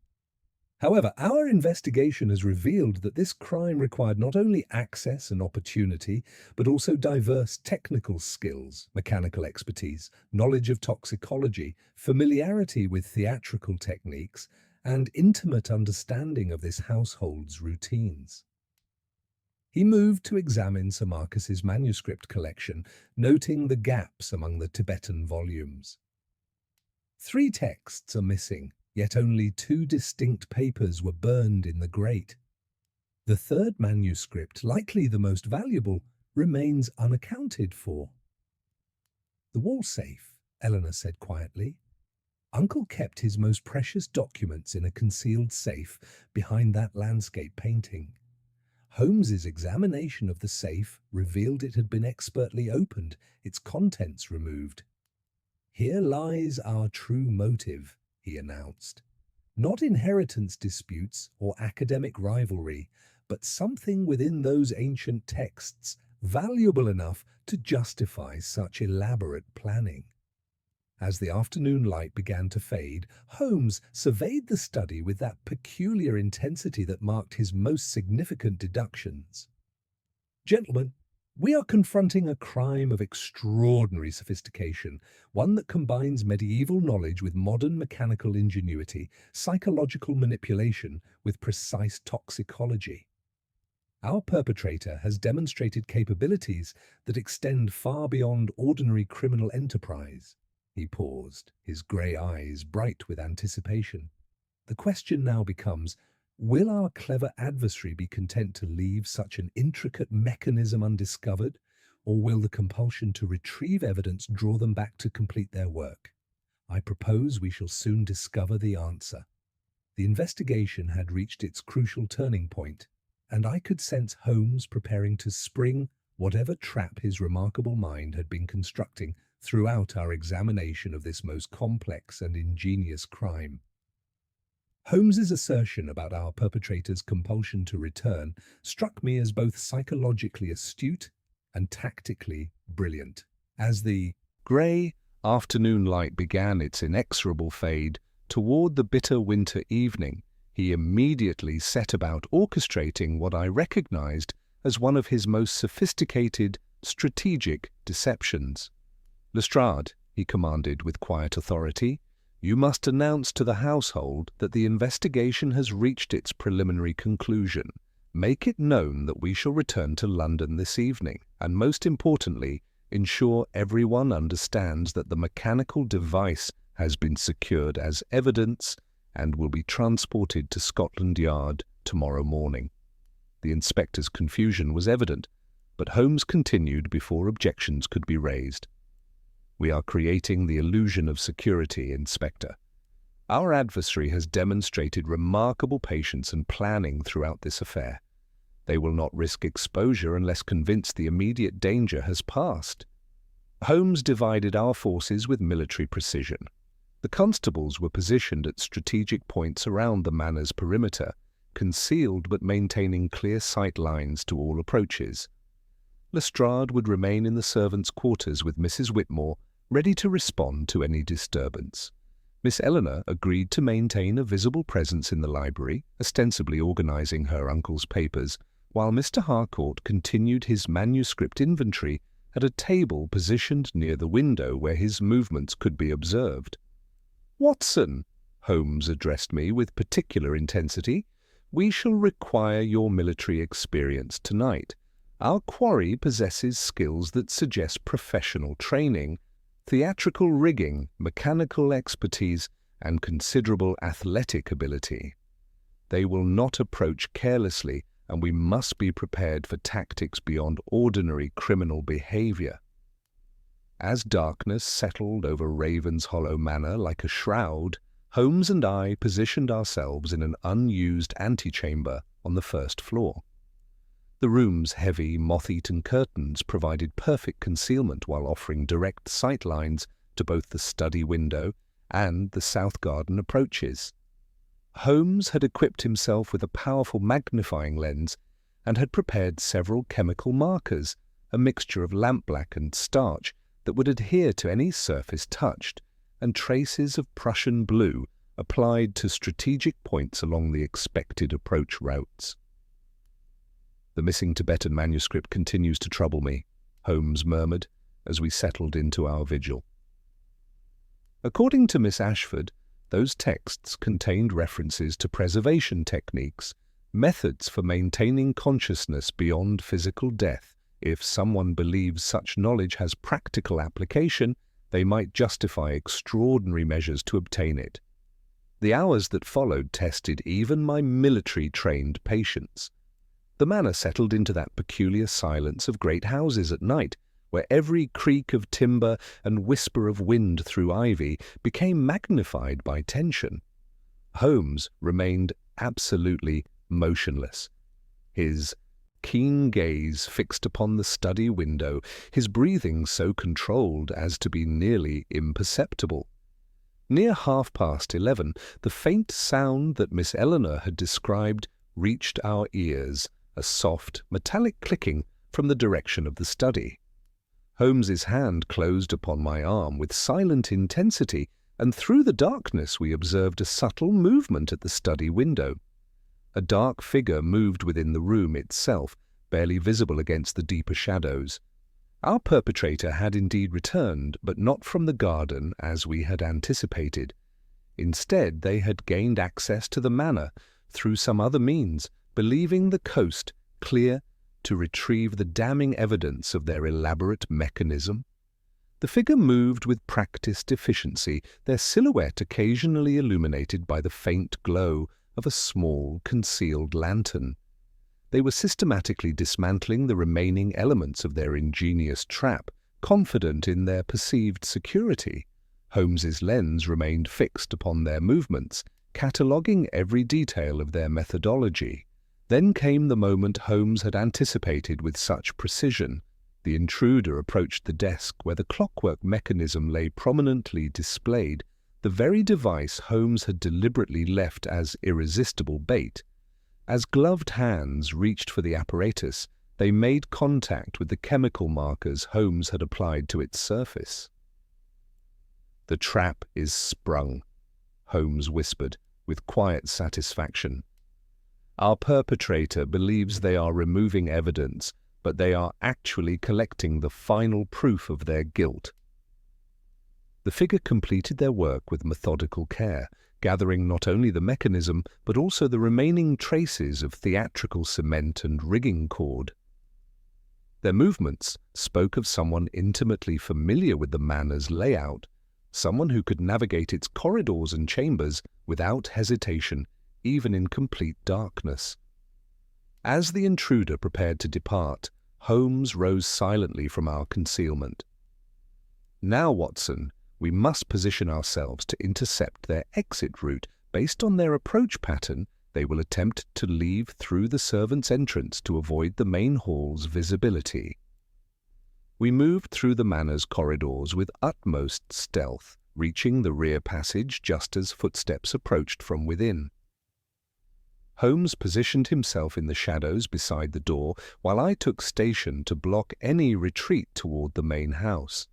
"However, our investigation has revealed that this crime required not only access and opportunity, but also diverse technical skills, mechanical expertise, knowledge of toxicology, familiarity with theatrical techniques, and intimate understanding of this household's routines." He moved to examine Sir Marcus's manuscript collection, noting the gaps among the Tibetan volumes. 3 texts are missing, yet only 2 distinct papers were burned in the grate. The 3rd manuscript, likely the most valuable, remains unaccounted for. "The wall safe," Eleanor said quietly. "Uncle kept his most precious documents in a concealed safe behind that landscape painting. Holmes's examination of the safe revealed it had been expertly opened, its contents removed. Here lies our true motive," he announced. "Not inheritance disputes or academic rivalry, but something within those ancient texts valuable enough to justify such elaborate planning." As the afternoon light began to fade, Holmes surveyed the study with that peculiar intensity that marked his most significant deductions. "Gentlemen, we are confronting a crime of extraordinary sophistication, one that combines medieval knowledge with modern mechanical ingenuity, psychological manipulation with precise toxicology. Our perpetrator has demonstrated capabilities that extend far beyond ordinary criminal enterprise." He paused, his grey eyes bright with anticipation. "The question now becomes, will our clever adversary be content to leave such an intricate mechanism undiscovered, or will the compulsion to retrieve evidence draw them back to complete their work? I propose we shall soon discover the answer. The investigation had reached its crucial turning point, and I could sense Holmes preparing to spring whatever trap his remarkable mind had been constructing throughout our examination of this most complex and ingenious crime. Holmes's assertion about our perpetrator's compulsion to return struck me as both psychologically astute and tactically brilliant. As the grey afternoon light began its inexorable fade toward the bitter winter evening, he immediately set about orchestrating what I recognized as one of his most sophisticated, strategic deceptions. "Lestrade," he commanded with quiet authority, "you must announce to the household that the investigation has reached its preliminary conclusion. Make it known that we shall return to London this evening, and most importantly, ensure everyone understands that the mechanical device has been secured as evidence and will be transported to Scotland Yard tomorrow morning." The inspector's confusion was evident, but Holmes continued before objections could be raised. "We are creating the illusion of security, Inspector. Our adversary has demonstrated remarkable patience and planning throughout this affair. They will not risk exposure unless convinced the immediate danger has passed." Holmes divided our forces with military precision. The constables were positioned at strategic points around the manor's perimeter, concealed but maintaining clear sight lines to all approaches. Lestrade would remain in the servants' quarters with Mrs. Whitmore, ready to respond to any disturbance. Miss Eleanor agreed to maintain a visible presence in the library, ostensibly organizing her uncle's papers, while Mr. Harcourt continued his manuscript inventory at a table positioned near the window where his movements could be observed. "Watson," Holmes addressed me with particular intensity, "we shall require your military experience tonight. Our quarry possesses skills that suggest professional training, theatrical rigging, mechanical expertise, and considerable athletic ability. They will not approach carelessly, and we must be prepared for tactics beyond ordinary criminal behavior." As darkness settled over Ravenshollow Manor like a shroud, Holmes and I positioned ourselves in an unused antechamber on the first floor. The room's heavy, moth-eaten curtains provided perfect concealment while offering direct sight lines to both the study window and the south garden approaches. Holmes had equipped himself with a powerful magnifying lens and had prepared several chemical markers, a mixture of lampblack and starch that would adhere to any surface touched, and traces of Prussian blue applied to strategic points along the expected approach routes. "The missing Tibetan manuscript continues to trouble me," Holmes murmured as we settled into our vigil. According to Miss Ashford, those texts contained references to preservation techniques, methods for maintaining consciousness beyond physical death. If someone believes such knowledge has practical application, they might justify extraordinary measures to obtain it. The hours that followed tested even my military-trained patience. The manor settled into that peculiar silence of great houses at night, where every creak of timber and whisper of wind through ivy became magnified by tension. Holmes remained absolutely motionless, his keen gaze fixed upon the study window, his breathing so controlled as to be nearly imperceptible. Near 11:30, the faint sound that Miss Eleanor had described reached our ears, a soft, metallic clicking from the direction of the study. Holmes's hand closed upon my arm with silent intensity, and through the darkness we observed a subtle movement at the study window. A dark figure moved within the room itself, barely visible against the deeper shadows. Our perpetrator had indeed returned, but not from the garden as we had anticipated. Instead, they had gained access to the manor through some other means, believing the coast clear to retrieve the damning evidence of their elaborate mechanism. The figure moved with practiced efficiency, their silhouette occasionally illuminated by the faint glow of a small, concealed lantern. They were systematically dismantling the remaining elements of their ingenious trap, confident in their perceived security. Holmes's lens remained fixed upon their movements, cataloguing every detail of their methodology. Then came the moment Holmes had anticipated with such precision. The intruder approached the desk where the clockwork mechanism lay prominently displayed, the very device Holmes had deliberately left as irresistible bait. As gloved hands reached for the apparatus, they made contact with the chemical markers Holmes had applied to its surface. "The trap is sprung," Holmes whispered, with quiet satisfaction. "Our perpetrator believes they are removing evidence, but they are actually collecting the final proof of their guilt." The figure completed their work with methodical care, gathering not only the mechanism, but also the remaining traces of theatrical cement and rigging cord. Their movements spoke of someone intimately familiar with the manor's layout, someone who could navigate its corridors and chambers without hesitation, even in complete darkness. As the intruder prepared to depart, Holmes rose silently from our concealment. "Now, Watson, we must position ourselves to intercept their exit route. Based on their approach pattern, they will attempt to leave through the servants' entrance to avoid the main hall's visibility." We moved through the manor's corridors with utmost stealth, reaching the rear passage just as footsteps approached from within. Holmes positioned himself in the shadows beside the door, while I took station to block any retreat toward the main house.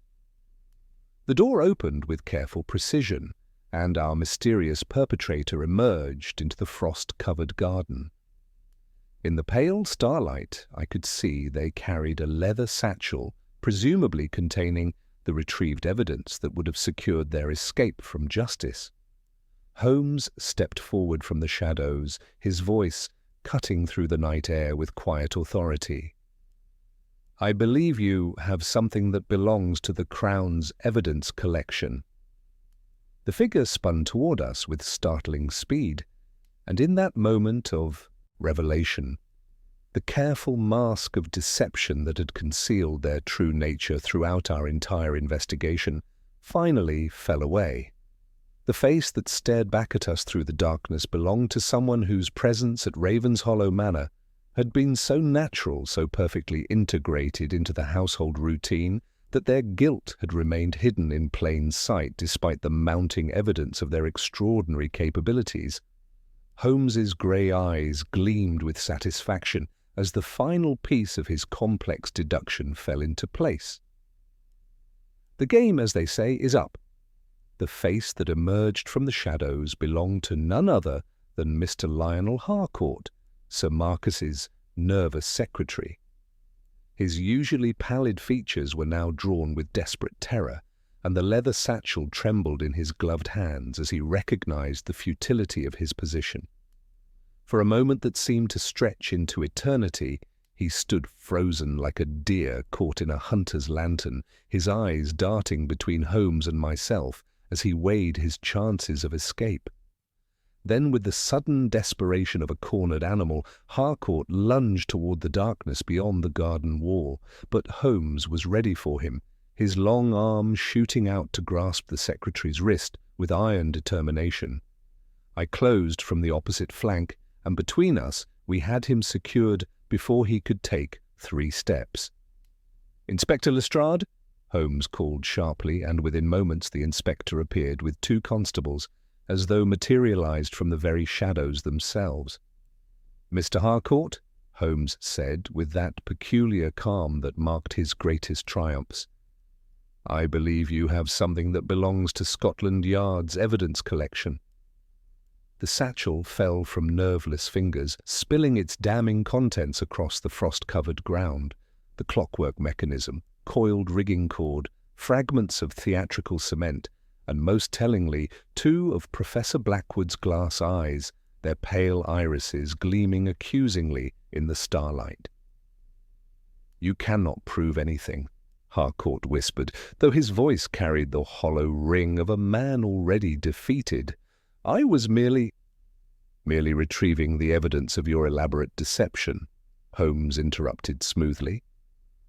The door opened with careful precision, and our mysterious perpetrator emerged into the frost-covered garden. In the pale starlight, I could see they carried a leather satchel, presumably containing the retrieved evidence that would have secured their escape from justice. Holmes stepped forward from the shadows, his voice cutting through the night air with quiet authority. "I believe you have something that belongs to the Crown's evidence collection." The figure spun toward us with startling speed, and in that moment of revelation, the careful mask of deception that had concealed their true nature throughout our entire investigation finally fell away. The face that stared back at us through the darkness belonged to someone whose presence at Ravenshollow Manor had been so natural, so perfectly integrated into the household routine, that their guilt had remained hidden in plain sight despite the mounting evidence of their extraordinary capabilities. Holmes's grey eyes gleamed with satisfaction as the final piece of his complex deduction fell into place. The game, as they say, is up. The face that emerged from the shadows belonged to none other than Mr. Lionel Harcourt, Sir Marcus's nervous secretary. His usually pallid features were now drawn with desperate terror, and the leather satchel trembled in his gloved hands as he recognized the futility of his position. For a moment that seemed to stretch into eternity, he stood frozen like a deer caught in a hunter's lantern, his eyes darting between Holmes and myself as he weighed his chances of escape. Then, with the sudden desperation of a cornered animal, Harcourt lunged toward the darkness beyond the garden wall, but Holmes was ready for him, his long arm shooting out to grasp the secretary's wrist with iron determination. I closed from the opposite flank, and between us we had him secured before he could take 3 steps. "Inspector Lestrade?" Holmes called sharply, and within moments the inspector appeared with 2 constables, as though materialized from the very shadows themselves. "Mr. Harcourt," Holmes said with that peculiar calm that marked his greatest triumphs, "I believe you have something that belongs to Scotland Yard's evidence collection." The satchel fell from nerveless fingers, spilling its damning contents across the frost-covered ground. The clockwork mechanism, coiled rigging cord, fragments of theatrical cement, and most tellingly, 2 of Professor Blackwood's glass eyes, their pale irises gleaming accusingly in the starlight. "You cannot prove anything," Harcourt whispered, though his voice carried the hollow ring of a man already defeated. "I was merely retrieving the evidence of your elaborate deception," Holmes interrupted smoothly.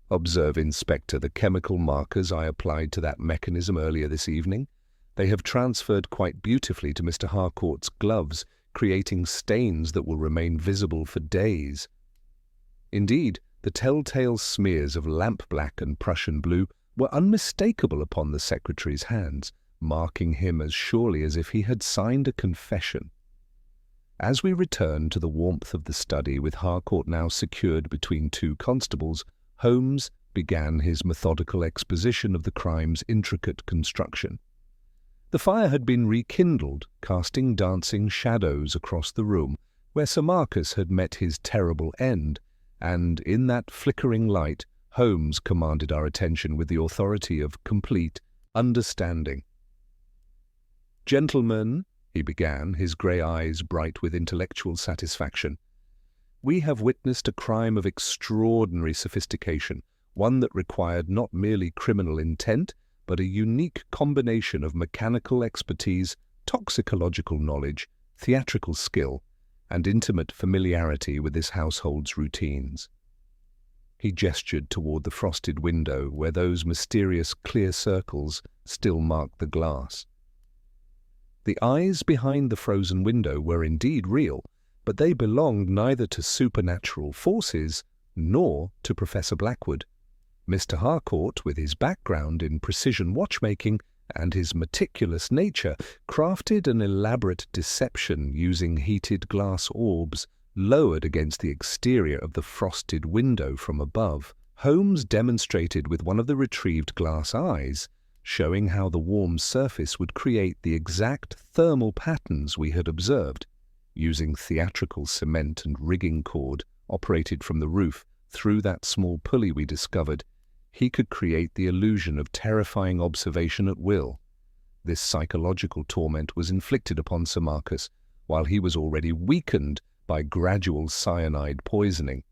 "Observe, Inspector, the chemical markers I applied to that mechanism earlier this evening. They have transferred quite beautifully to Mr. Harcourt's gloves, creating stains that will remain visible for days. Indeed, the telltale smears of lamp-black and Prussian blue were unmistakable upon the secretary's hands, marking him as surely as if he had signed a confession. As we returned to the warmth of the study, with Harcourt now secured between two constables, Holmes began his methodical exposition of the crime's intricate construction. The fire had been rekindled, casting dancing shadows across the room where Sir Marcus had met his terrible end, and in that flickering light Holmes commanded our attention with the authority of complete understanding. "Gentlemen," he began, his grey eyes bright with intellectual satisfaction, "we have witnessed a crime of extraordinary sophistication, one that required not merely criminal intent, but a unique combination of mechanical expertise, toxicological knowledge, theatrical skill, and intimate familiarity with this household's routines." He gestured toward the frosted window where those mysterious clear circles still marked the glass. The eyes behind the frozen window were indeed real, but they belonged neither to supernatural forces nor to Professor Blackwood. Mr. Harcourt, with his background in precision watchmaking and his meticulous nature, crafted an elaborate deception using heated glass orbs lowered against the exterior of the frosted window from above. Holmes demonstrated with one of the retrieved glass eyes, showing how the warm surface would create the exact thermal patterns we had observed. Using theatrical cement and rigging cord operated from the roof through that small pulley we discovered, he could create the illusion of terrifying observation at will. This psychological torment was inflicted upon Sir Marcus, while he was already weakened by gradual cyanide poisoning.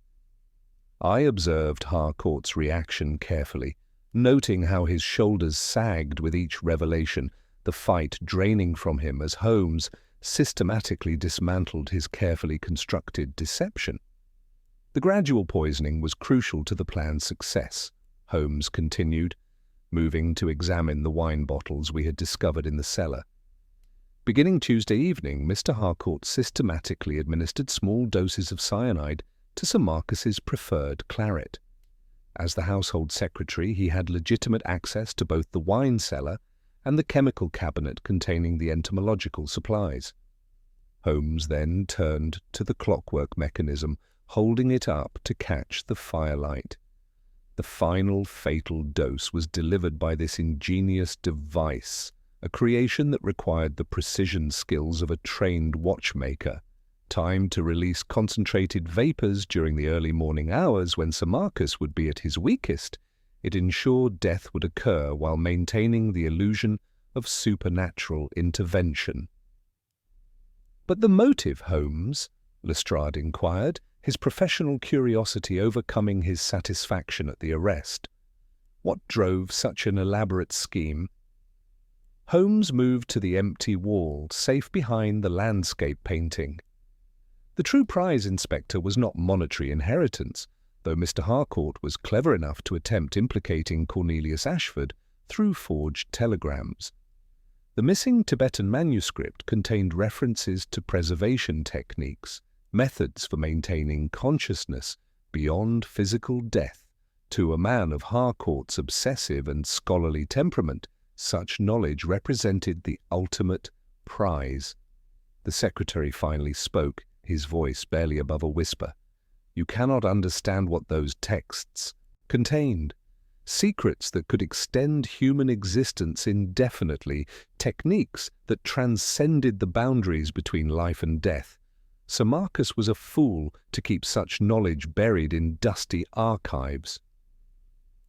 I observed Harcourt's reaction carefully, noting how his shoulders sagged with each revelation, the fight draining from him as Holmes systematically dismantled his carefully constructed deception. The gradual poisoning was crucial to the plan's success, Holmes continued, moving to examine the wine bottles we had discovered in the cellar. Beginning Tuesday evening, Mr. Harcourt systematically administered small doses of cyanide to Sir Marcus's preferred claret. As the household secretary, he had legitimate access to both the wine cellar and the chemical cabinet containing the entomological supplies. Holmes then turned to the clockwork mechanism, holding it up to catch the firelight. The final fatal dose was delivered by this ingenious device, a creation that required the precision skills of a trained watchmaker. Timed to release concentrated vapors during the early morning hours when Sir Marcus would be at his weakest, it ensured death would occur while maintaining the illusion of supernatural intervention. "But the motive, Holmes?" Lestrade inquired, his professional curiosity overcoming his satisfaction at the arrest. "What drove such an elaborate scheme?" Holmes moved to the empty wall, safe behind the landscape painting. The true prize, Inspector, was not monetary inheritance, though Mr. Harcourt was clever enough to attempt implicating Cornelius Ashford through forged telegrams. The missing Tibetan manuscript contained references to preservation techniques, methods for maintaining consciousness beyond physical death. To a man of Harcourt's obsessive and scholarly temperament, such knowledge represented the ultimate prize. The secretary finally spoke, his voice barely above a whisper. "You cannot understand what those texts contained. Secrets that could extend human existence indefinitely, techniques that transcended the boundaries between life and death. Sir Marcus was a fool to keep such knowledge buried in dusty archives."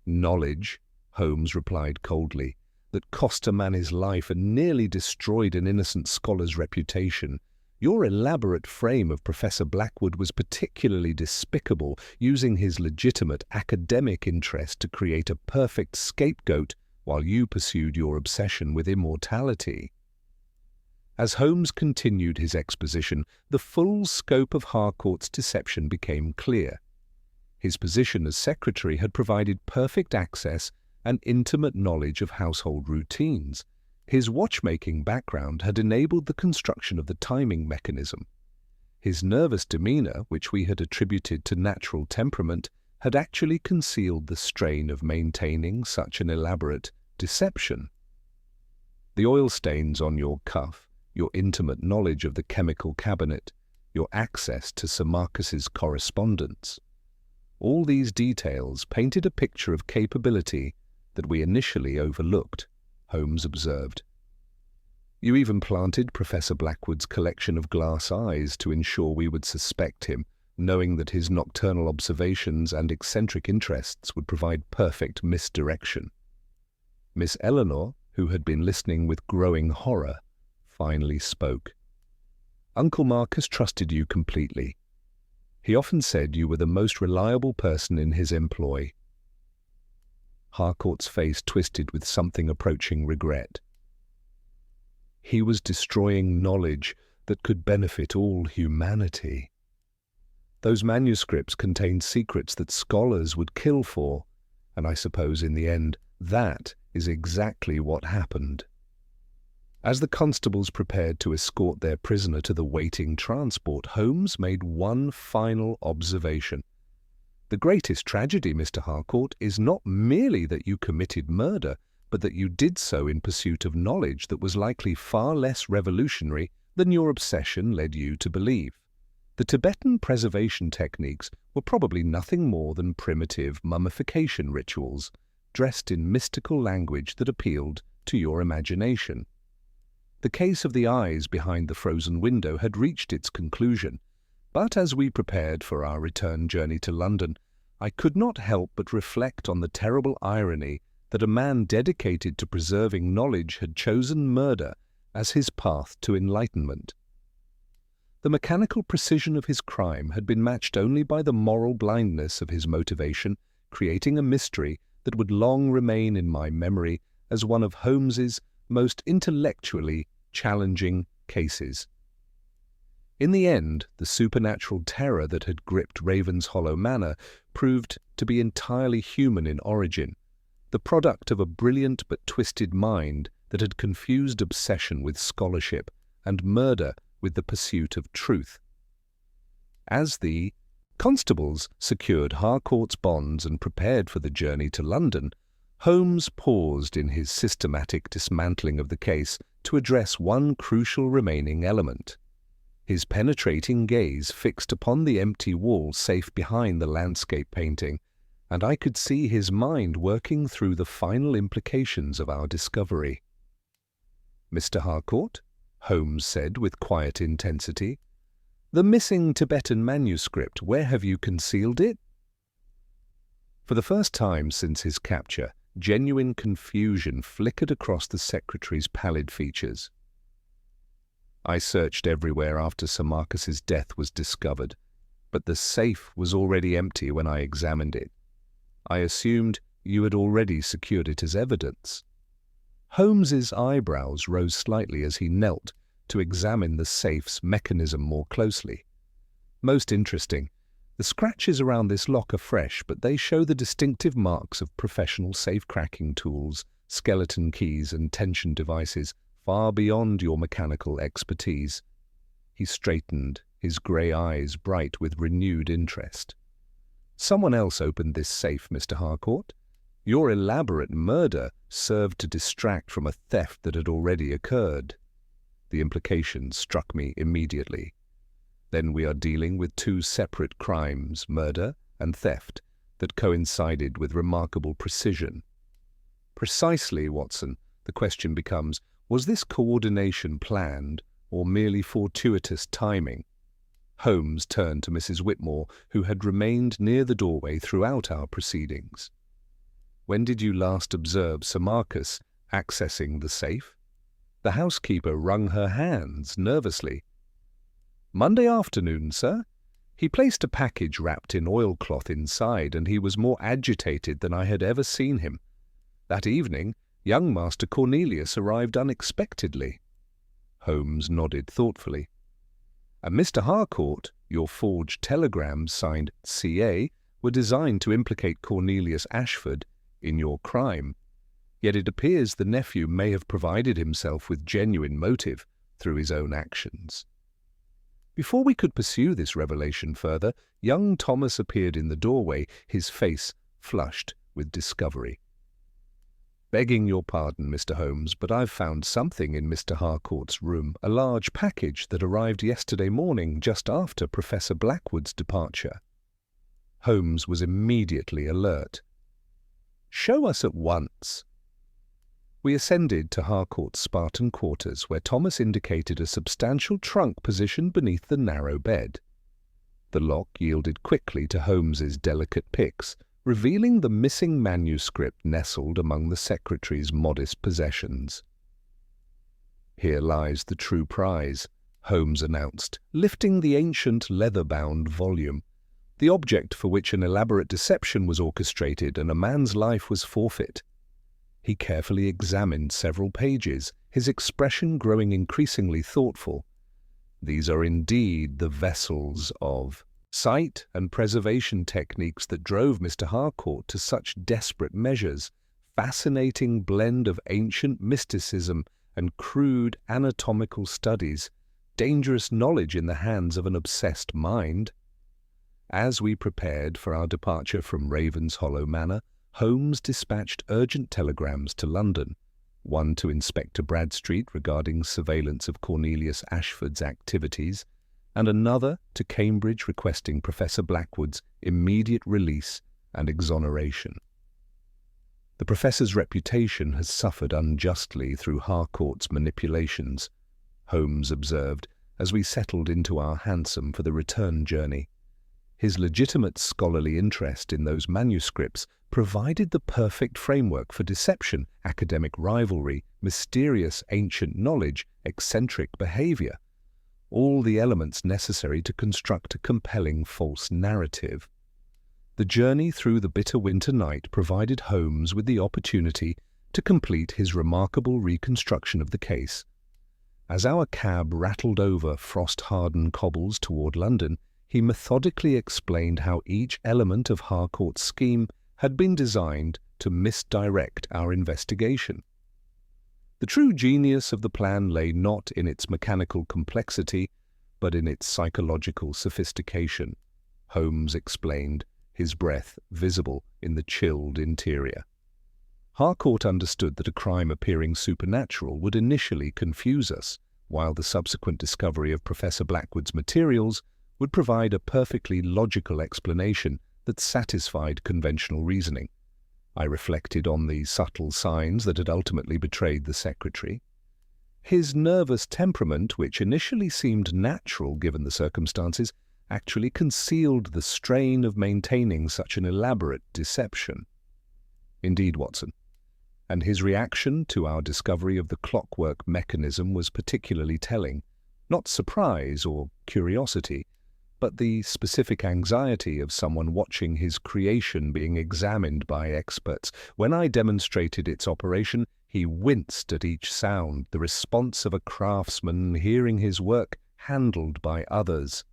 "Knowledge," Holmes replied coldly, "that cost a man his life and nearly destroyed an innocent scholar's reputation. Your elaborate frame of Professor Blackwood was particularly despicable, using his legitimate academic interest to create a perfect scapegoat while you pursued your obsession with immortality." As Holmes continued his exposition, the full scope of Harcourt's deception became clear. His position as secretary had provided perfect access and intimate knowledge of household routines. His watchmaking background had enabled the construction of the timing mechanism. His nervous demeanor, which we had attributed to natural temperament, had actually concealed the strain of maintaining such an elaborate deception. The oil stains on your cuff, your intimate knowledge of the chemical cabinet, your access to Sir Marcus's correspondence. All these details painted a picture of capability that we initially overlooked, Holmes observed. You even planted Professor Blackwood's collection of glass eyes to ensure we would suspect him, knowing that his nocturnal observations and eccentric interests would provide perfect misdirection. Miss Eleanor, who had been listening with growing horror, finally spoke. Uncle Marcus trusted you completely. He often said you were the most reliable person in his employ. Harcourt's face twisted with something approaching regret. He was destroying knowledge that could benefit all humanity. Those manuscripts contained secrets that scholars would kill for, and I suppose in the end that is exactly what happened. As the constables prepared to escort their prisoner to the waiting transport, Holmes made one final observation. The greatest tragedy, Mr. Harcourt, is not merely that you committed murder, but that you did so in pursuit of knowledge that was likely far less revolutionary than your obsession led you to believe. The Tibetan preservation techniques were probably nothing more than primitive mummification rituals, dressed in mystical language that appealed to your imagination. The case of the eyes behind the frozen window had reached its conclusion, but as we prepared for our return journey to London, I could not help but reflect on the terrible irony that a man dedicated to preserving knowledge had chosen murder as his path to enlightenment. The mechanical precision of his crime had been matched only by the moral blindness of his motivation, creating a mystery that would long remain in my memory as one of Holmes's most intellectually challenging cases. In the end, the supernatural terror that had gripped Ravenshollow Manor proved to be entirely human in origin, the product of a brilliant but twisted mind that had confused obsession with scholarship and murder with the pursuit of truth. As the constables secured Harcourt's bonds and prepared for the journey to London, Holmes paused in his systematic dismantling of the case to address one crucial remaining element. His penetrating gaze fixed upon the empty wall safe behind the landscape painting, and I could see his mind working through the final implications of our discovery. "Mr. Harcourt," Holmes said with quiet intensity, "the missing Tibetan manuscript, where have you concealed it?" For the first time since his capture, genuine confusion flickered across the secretary's pallid features. "I searched everywhere after Sir Marcus's death was discovered, but the safe was already empty when I examined it. I assumed you had already secured it as evidence." Holmes's eyebrows rose slightly as he knelt to examine the safe's mechanism more closely. "Most interesting. The scratches around this lock are fresh, but they show the distinctive marks of professional safe-cracking tools, skeleton keys and tension devices far beyond your mechanical expertise." He straightened, his grey eyes bright with renewed interest. "Someone else opened this safe, Mr. Harcourt. Your elaborate murder served to distract from a theft that had already occurred." The implication struck me immediately. Then we are dealing with two separate crimes, murder and theft, that coincided with remarkable precision. Precisely, Watson, the question becomes, was this coordination planned or merely fortuitous timing? Holmes turned to Mrs. Whitmore, who had remained near the doorway throughout our proceedings. "When did you last observe Sir Marcus accessing the safe?" The housekeeper wrung her hands nervously. "Monday afternoon, sir. He placed a package wrapped in oilcloth inside, and he was more agitated than I had ever seen him. That evening, young Master Cornelius arrived unexpectedly." Holmes nodded thoughtfully. "And Mr. Harcourt, your forged telegrams signed C.A. were designed to implicate Cornelius Ashford in your crime. Yet it appears the nephew may have provided himself with genuine motive through his own actions. Before we could pursue this revelation further, young Thomas appeared in the doorway, his face flushed with discovery. "Begging your pardon, Mr. Holmes, but I've found something in Mr. Harcourt's room, a large package that arrived yesterday morning just after Professor Blackwood's departure." Holmes was immediately alert. "Show us at once." We ascended to Harcourt's Spartan quarters, where Thomas indicated a substantial trunk positioned beneath the narrow bed. The lock yielded quickly to Holmes's delicate picks, revealing the missing manuscript nestled among the secretary's modest possessions. "Here lies the true prize," Holmes announced, lifting the ancient leather-bound volume, the object for which an elaborate deception was orchestrated and a man's life was forfeit. He carefully examined several pages, his expression growing increasingly thoughtful. "These are indeed the vessels of sight and preservation techniques that drove Mr. Harcourt to such desperate measures, fascinating blend of ancient mysticism and crude anatomical studies, dangerous knowledge in the hands of an obsessed mind." As we prepared for our departure from Ravenshollow Manor, Holmes dispatched urgent telegrams to London, one to Inspector Bradstreet regarding surveillance of Cornelius Ashford's activities, and another to Cambridge requesting Professor Blackwood's immediate release and exoneration. "The professor's reputation has suffered unjustly through Harcourt's manipulations," Holmes observed as we settled into our hansom for the return journey. His legitimate scholarly interest in those manuscripts provided the perfect framework for deception, academic rivalry, mysterious ancient knowledge, eccentric behavior, all the elements necessary to construct a compelling false narrative. The journey through the bitter winter night provided Holmes with the opportunity to complete his remarkable reconstruction of the case. As our cab rattled over frost-hardened cobbles toward London, he methodically explained how each element of Harcourt's scheme had been designed to misdirect our investigation. The true genius of the plan lay not in its mechanical complexity, but in its psychological sophistication, Holmes explained, his breath visible in the chilled interior. Harcourt understood that a crime appearing supernatural would initially confuse us, while the subsequent discovery of Professor Blackwood's materials would provide a perfectly logical explanation that satisfied conventional reasoning. I reflected on the subtle signs that had ultimately betrayed the secretary. His nervous temperament, which initially seemed natural given the circumstances, actually concealed the strain of maintaining such an elaborate deception. Indeed, Watson. And his reaction to our discovery of the clockwork mechanism was particularly telling, not surprise or curiosity, but the specific anxiety of someone watching his creation being examined by experts. When I demonstrated its operation, he winced at each sound, the response of a craftsman hearing his work handled by others.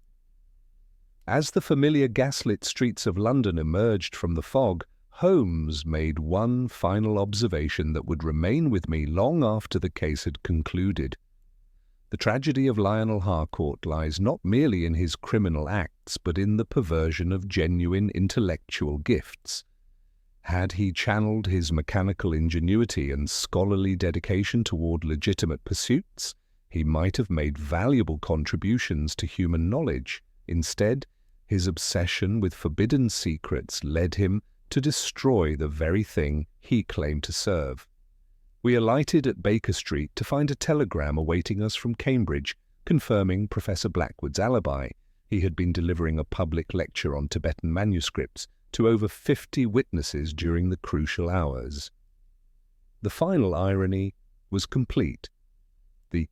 As the familiar gaslit streets of London emerged from the fog, Holmes made one final observation that would remain with me long after the case had concluded. The tragedy of Lionel Harcourt lies not merely in his criminal acts, but in the perversion of genuine intellectual gifts. Had he channeled his mechanical ingenuity and scholarly dedication toward legitimate pursuits, he might have made valuable contributions to human knowledge. Instead, his obsession with forbidden secrets led him to destroy the very thing he claimed to serve. We alighted at Baker Street to find a telegram awaiting us from Cambridge, confirming Professor Blackwood's alibi. He had been delivering a public lecture on Tibetan manuscripts to over 50 witnesses during the crucial hours. The final irony was complete. The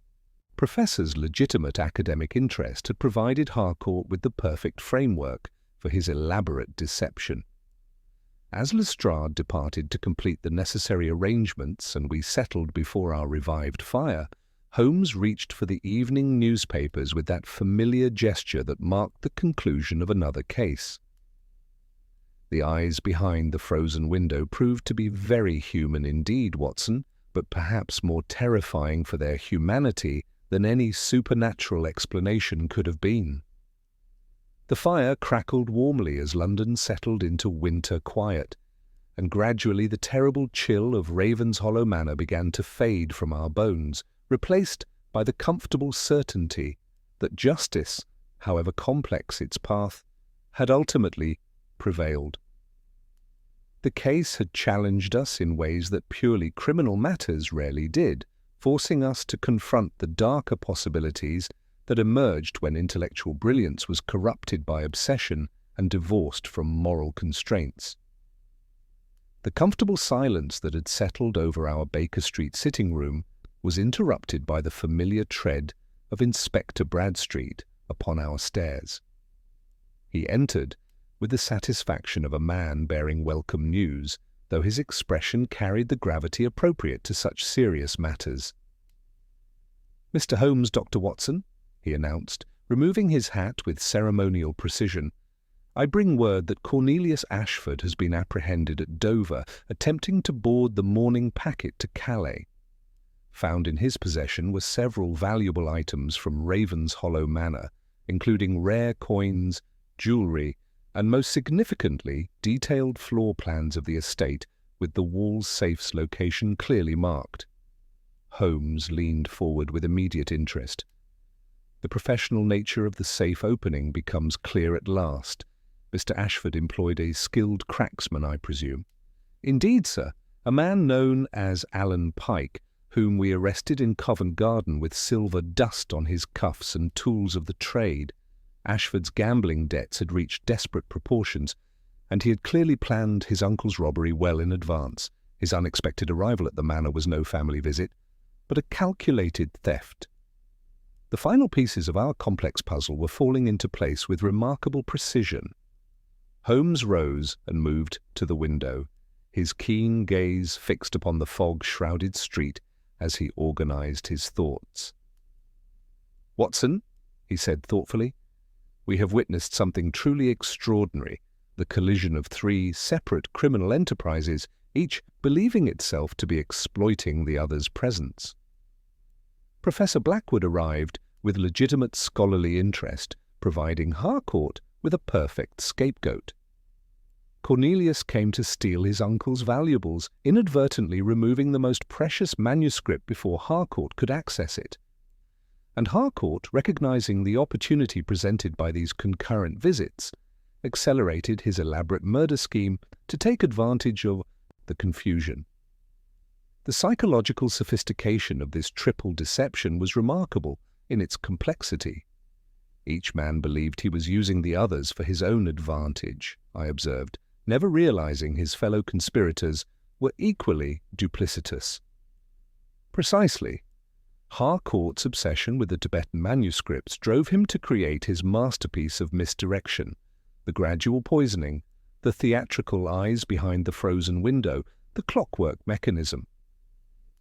professor's legitimate academic interest had provided Harcourt with the perfect framework for his elaborate deception. As Lestrade departed to complete the necessary arrangements and we settled before our revived fire, Holmes reached for the evening newspapers with that familiar gesture that marked the conclusion of another case. The eyes behind the frozen window proved to be very human indeed, Watson, but perhaps more terrifying for their humanity than any supernatural explanation could have been. The fire crackled warmly as London settled into winter quiet, and gradually the terrible chill of Ravenshollow Manor began to fade from our bones, replaced by the comfortable certainty that justice, however complex its path, had ultimately prevailed. The case had challenged us in ways that purely criminal matters rarely did, forcing us to confront the darker possibilities that emerged when intellectual brilliance was corrupted by obsession and divorced from moral constraints. The comfortable silence that had settled over our Baker Street sitting room was interrupted by the familiar tread of Inspector Bradstreet upon our stairs. He entered with the satisfaction of a man bearing welcome news, though his expression carried the gravity appropriate to such serious matters. "Mr. Holmes, Dr. Watson," he announced, removing his hat with ceremonial precision, "I bring word that Cornelius Ashford has been apprehended at Dover, attempting to board the morning packet to Calais. Found in his possession were several valuable items from Ravenshollow Manor, including rare coins, jewellery, and most significantly, detailed floor plans of the estate with the wall safe's location clearly marked." Holmes leaned forward with immediate interest. "The professional nature of the safe opening becomes clear at last. Mr. Ashford employed a skilled cracksman, I presume?" "Indeed, sir. A man known as Alan Pike, whom we arrested in Covent Garden with silver dust on his cuffs and tools of the trade. Ashford's gambling debts had reached desperate proportions, and he had clearly planned his uncle's robbery well in advance. His unexpected arrival at the manor was no family visit, but a calculated theft. The final pieces of our complex puzzle were falling into place with remarkable precision." Holmes rose and moved to the window, his keen gaze fixed upon the fog-shrouded street as he organized his thoughts. "Watson," he said thoughtfully, "we have witnessed something truly extraordinary, the collision of three separate criminal enterprises, each believing itself to be exploiting the other's presence. Professor Blackwood arrived with legitimate scholarly interest, providing Harcourt with a perfect scapegoat. Cornelius came to steal his uncle's valuables, inadvertently removing the most precious manuscript before Harcourt could access it. And Harcourt, recognizing the opportunity presented by these concurrent visits, accelerated his elaborate murder scheme to take advantage of the confusion. The psychological sophistication of this triple deception was remarkable in its complexity. Each man believed he was using the others for his own advantage, I observed, never realizing his fellow conspirators were equally duplicitous. Precisely. Harcourt's obsession with the Tibetan manuscripts drove him to create his masterpiece of misdirection, the gradual poisoning, the theatrical eyes behind the frozen window, the clockwork mechanism.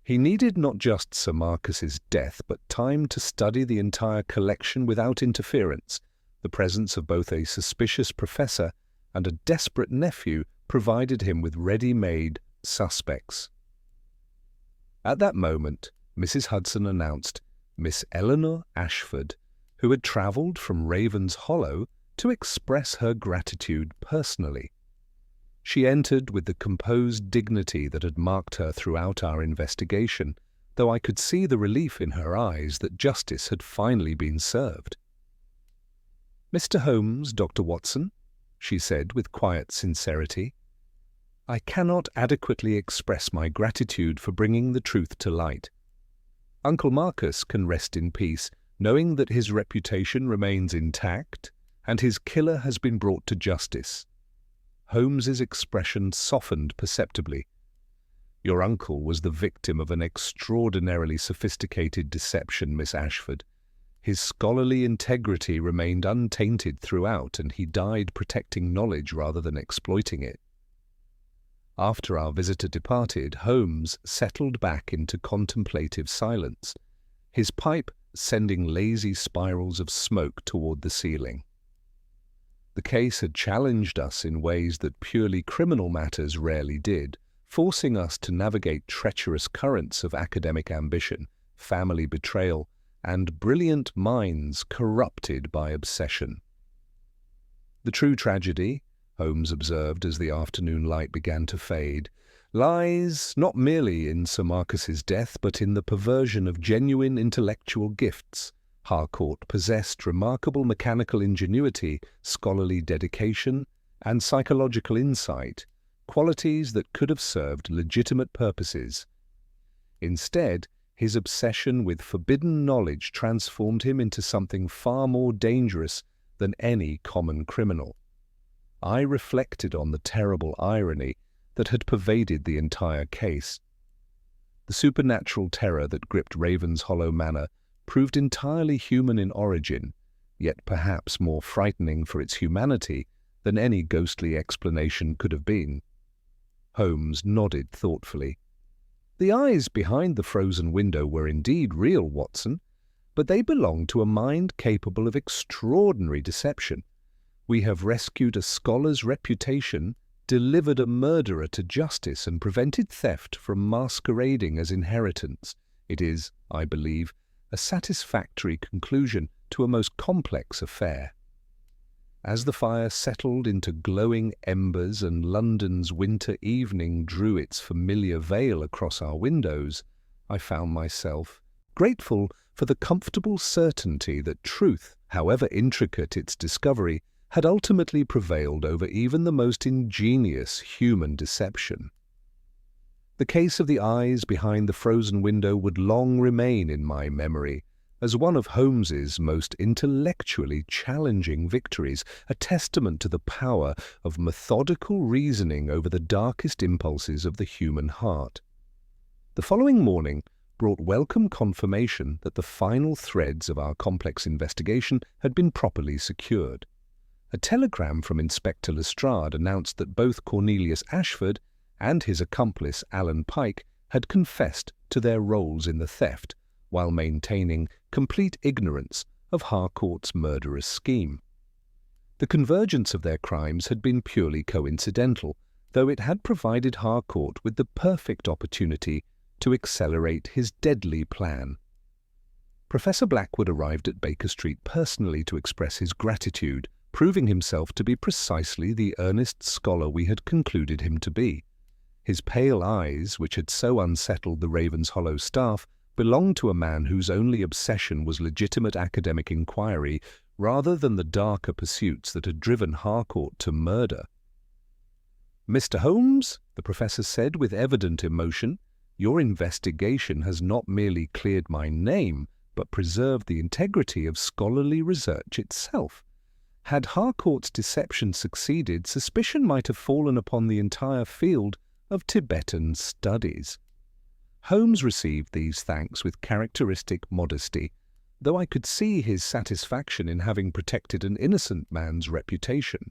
He needed not just Sir Marcus's death, but time to study the entire collection without interference. The presence of both a suspicious professor and a desperate nephew provided him with ready-made suspects. At that moment, Mrs. Hudson announced Miss Eleanor Ashford, who had travelled from Ravenshollow to express her gratitude personally. She entered with the composed dignity that had marked her throughout our investigation, though I could see the relief in her eyes that justice had finally been served. "Mr. Holmes, Dr. Watson," she said with quiet sincerity, "I cannot adequately express my gratitude for bringing the truth to light. Uncle Marcus can rest in peace, knowing that his reputation remains intact and his killer has been brought to justice." Holmes's expression softened perceptibly. "Your uncle was the victim of an extraordinarily sophisticated deception, Miss Ashford. His scholarly integrity remained untainted throughout, and he died protecting knowledge rather than exploiting it." After our visitor departed, Holmes settled back into contemplative silence, his pipe sending lazy spirals of smoke toward the ceiling. The case had challenged us in ways that purely criminal matters rarely did, forcing us to navigate treacherous currents of academic ambition, family betrayal, and brilliant minds corrupted by obsession. The true tragedy, Holmes observed as the afternoon light began to fade, lies not merely in Sir Marcus's death, but in the perversion of genuine intellectual gifts. Harcourt possessed remarkable mechanical ingenuity, scholarly dedication, and psychological insight, qualities that could have served legitimate purposes. Instead, his obsession with forbidden knowledge transformed him into something far more dangerous than any common criminal. I reflected on the terrible irony that had pervaded the entire case. The supernatural terror that gripped Ravenshollow Manor proved entirely human in origin, yet perhaps more frightening for its humanity than any ghostly explanation could have been. Holmes nodded thoughtfully. The eyes behind the frozen window were indeed real, Watson, but they belonged to a mind capable of extraordinary deception. We have rescued a scholar's reputation, delivered a murderer to justice, and prevented theft from masquerading as inheritance. It is, I believe, a satisfactory conclusion to a most complex affair. As the fire settled into glowing embers and London's winter evening drew its familiar veil across our windows, I found myself grateful for the comfortable certainty that truth, however intricate its discovery, had ultimately prevailed over even the most ingenious human deception. The case of the eyes behind the frozen window would long remain in my memory as one of Holmes's most intellectually challenging victories, a testament to the power of methodical reasoning over the darkest impulses of the human heart. The following morning brought welcome confirmation that the final threads of our complex investigation had been properly secured. A telegram from Inspector Lestrade announced that both Cornelius Ashford and his accomplice Alan Pike had confessed to their roles in the theft, while maintaining complete ignorance of Harcourt's murderous scheme. The convergence of their crimes had been purely coincidental, though it had provided Harcourt with the perfect opportunity to accelerate his deadly plan. Professor Blackwood arrived at Baker Street personally to express his gratitude, proving himself to be precisely the earnest scholar we had concluded him to be. His pale eyes, which had so unsettled the Ravenshollow staff, belonged to a man whose only obsession was legitimate academic inquiry rather than the darker pursuits that had driven Harcourt to murder. "Mr. Holmes," the professor said with evident emotion, "your investigation has not merely cleared my name, but preserved the integrity of scholarly research itself. Had Harcourt's deception succeeded, suspicion might have fallen upon the entire field of Tibetan studies." Holmes received these thanks with characteristic modesty, though I could see his satisfaction in having protected an innocent man's reputation.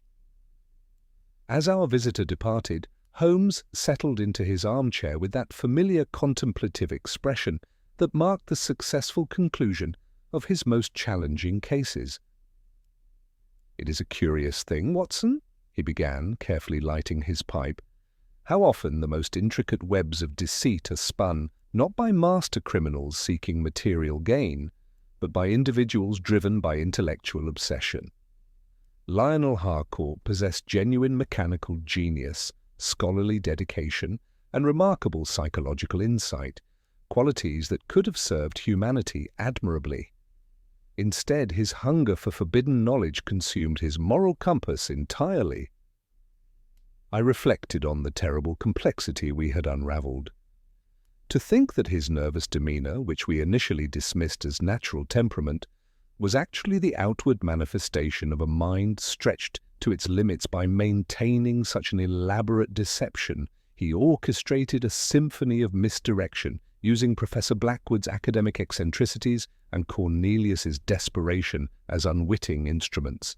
As our visitor departed, Holmes settled into his armchair with that familiar contemplative expression that marked the successful conclusion of his most challenging cases. "It is a curious thing, Watson," he began, carefully lighting his pipe, "how often the most intricate webs of deceit are spun not by master criminals seeking material gain, but by individuals driven by intellectual obsession. Lionel Harcourt possessed genuine mechanical genius, scholarly dedication, and remarkable psychological insight, qualities that could have served humanity admirably. Instead, his hunger for forbidden knowledge consumed his moral compass entirely." I reflected on the terrible complexity we had unravelled. To think that his nervous demeanour, which we initially dismissed as natural temperament, was actually the outward manifestation of a mind stretched to its limits by maintaining such an elaborate deception. He orchestrated a symphony of misdirection, using Professor Blackwood's academic eccentricities and Cornelius's desperation as unwitting instruments.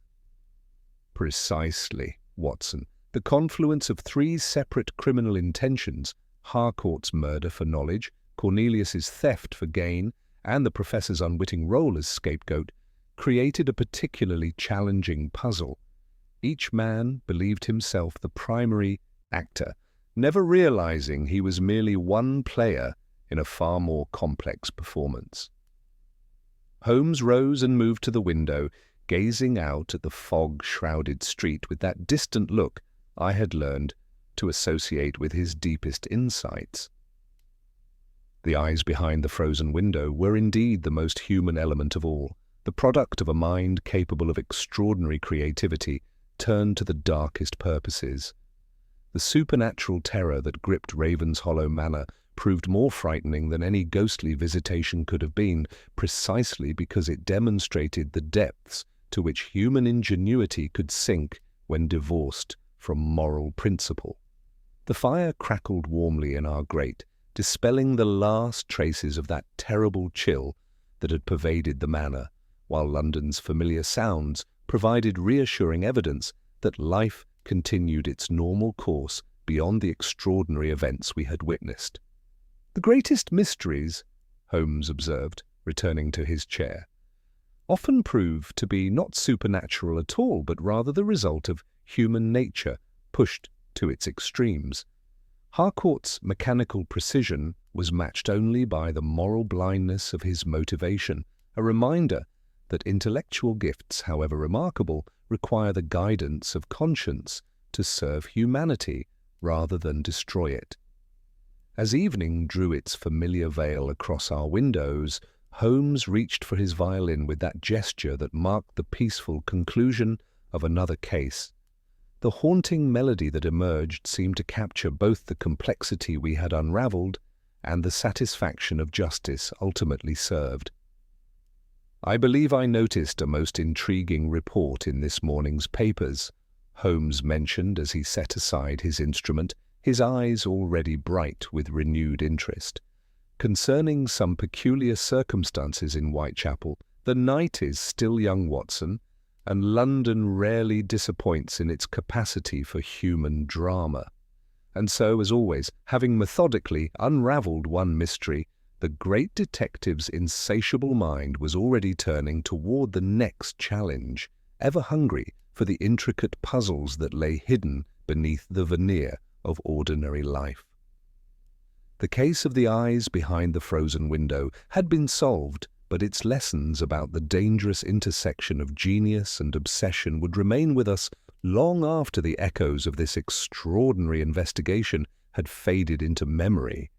Precisely, Watson. The confluence of three separate criminal intentions, Harcourt's murder for knowledge, Cornelius's theft for gain, and the professor's unwitting role as scapegoat, created a particularly challenging puzzle. Each man believed himself the primary actor, never realizing he was merely one player in a far more complex performance. Holmes rose and moved to the window, gazing out at the fog-shrouded street with that distant look I had learned to associate with his deepest insights. The eyes behind the frozen window were indeed the most human element of all, the product of a mind capable of extraordinary creativity turned to the darkest purposes. The supernatural terror that gripped Ravenshollow Manor proved more frightening than any ghostly visitation could have been, precisely because it demonstrated the depths to which human ingenuity could sink when divorced from moral principle. The fire crackled warmly in our grate, dispelling the last traces of that terrible chill that had pervaded the manor, while London's familiar sounds provided reassuring evidence that life continued its normal course beyond the extraordinary events we had witnessed. "The greatest mysteries," Holmes observed, returning to his chair, "often prove to be not supernatural at all, but rather the result of human nature pushed to its extremes." Harcourt's mechanical precision was matched only by the moral blindness of his motivation, a reminder that intellectual gifts, however remarkable, require the guidance of conscience to serve humanity rather than destroy it. As evening drew its familiar veil across our windows, Holmes reached for his violin with that gesture that marked the peaceful conclusion of another case. The haunting melody that emerged seemed to capture both the complexity we had unraveled and the satisfaction of justice ultimately served. "I believe I noticed a most intriguing report in this morning's papers," Holmes mentioned as he set aside his instrument, his eyes already bright with renewed interest. "Concerning some peculiar circumstances in Whitechapel. The night is still young, Watson, and London rarely disappoints in its capacity for human drama. And so, as always, having methodically unravelled one mystery, the great detective's insatiable mind was already turning toward the next challenge, ever hungry for the intricate puzzles that lay hidden beneath the veneer of ordinary life. The case of the eyes behind the frozen window had been solved, but its lessons about the dangerous intersection of genius and obsession would remain with us long after the echoes of this extraordinary investigation had faded into memory.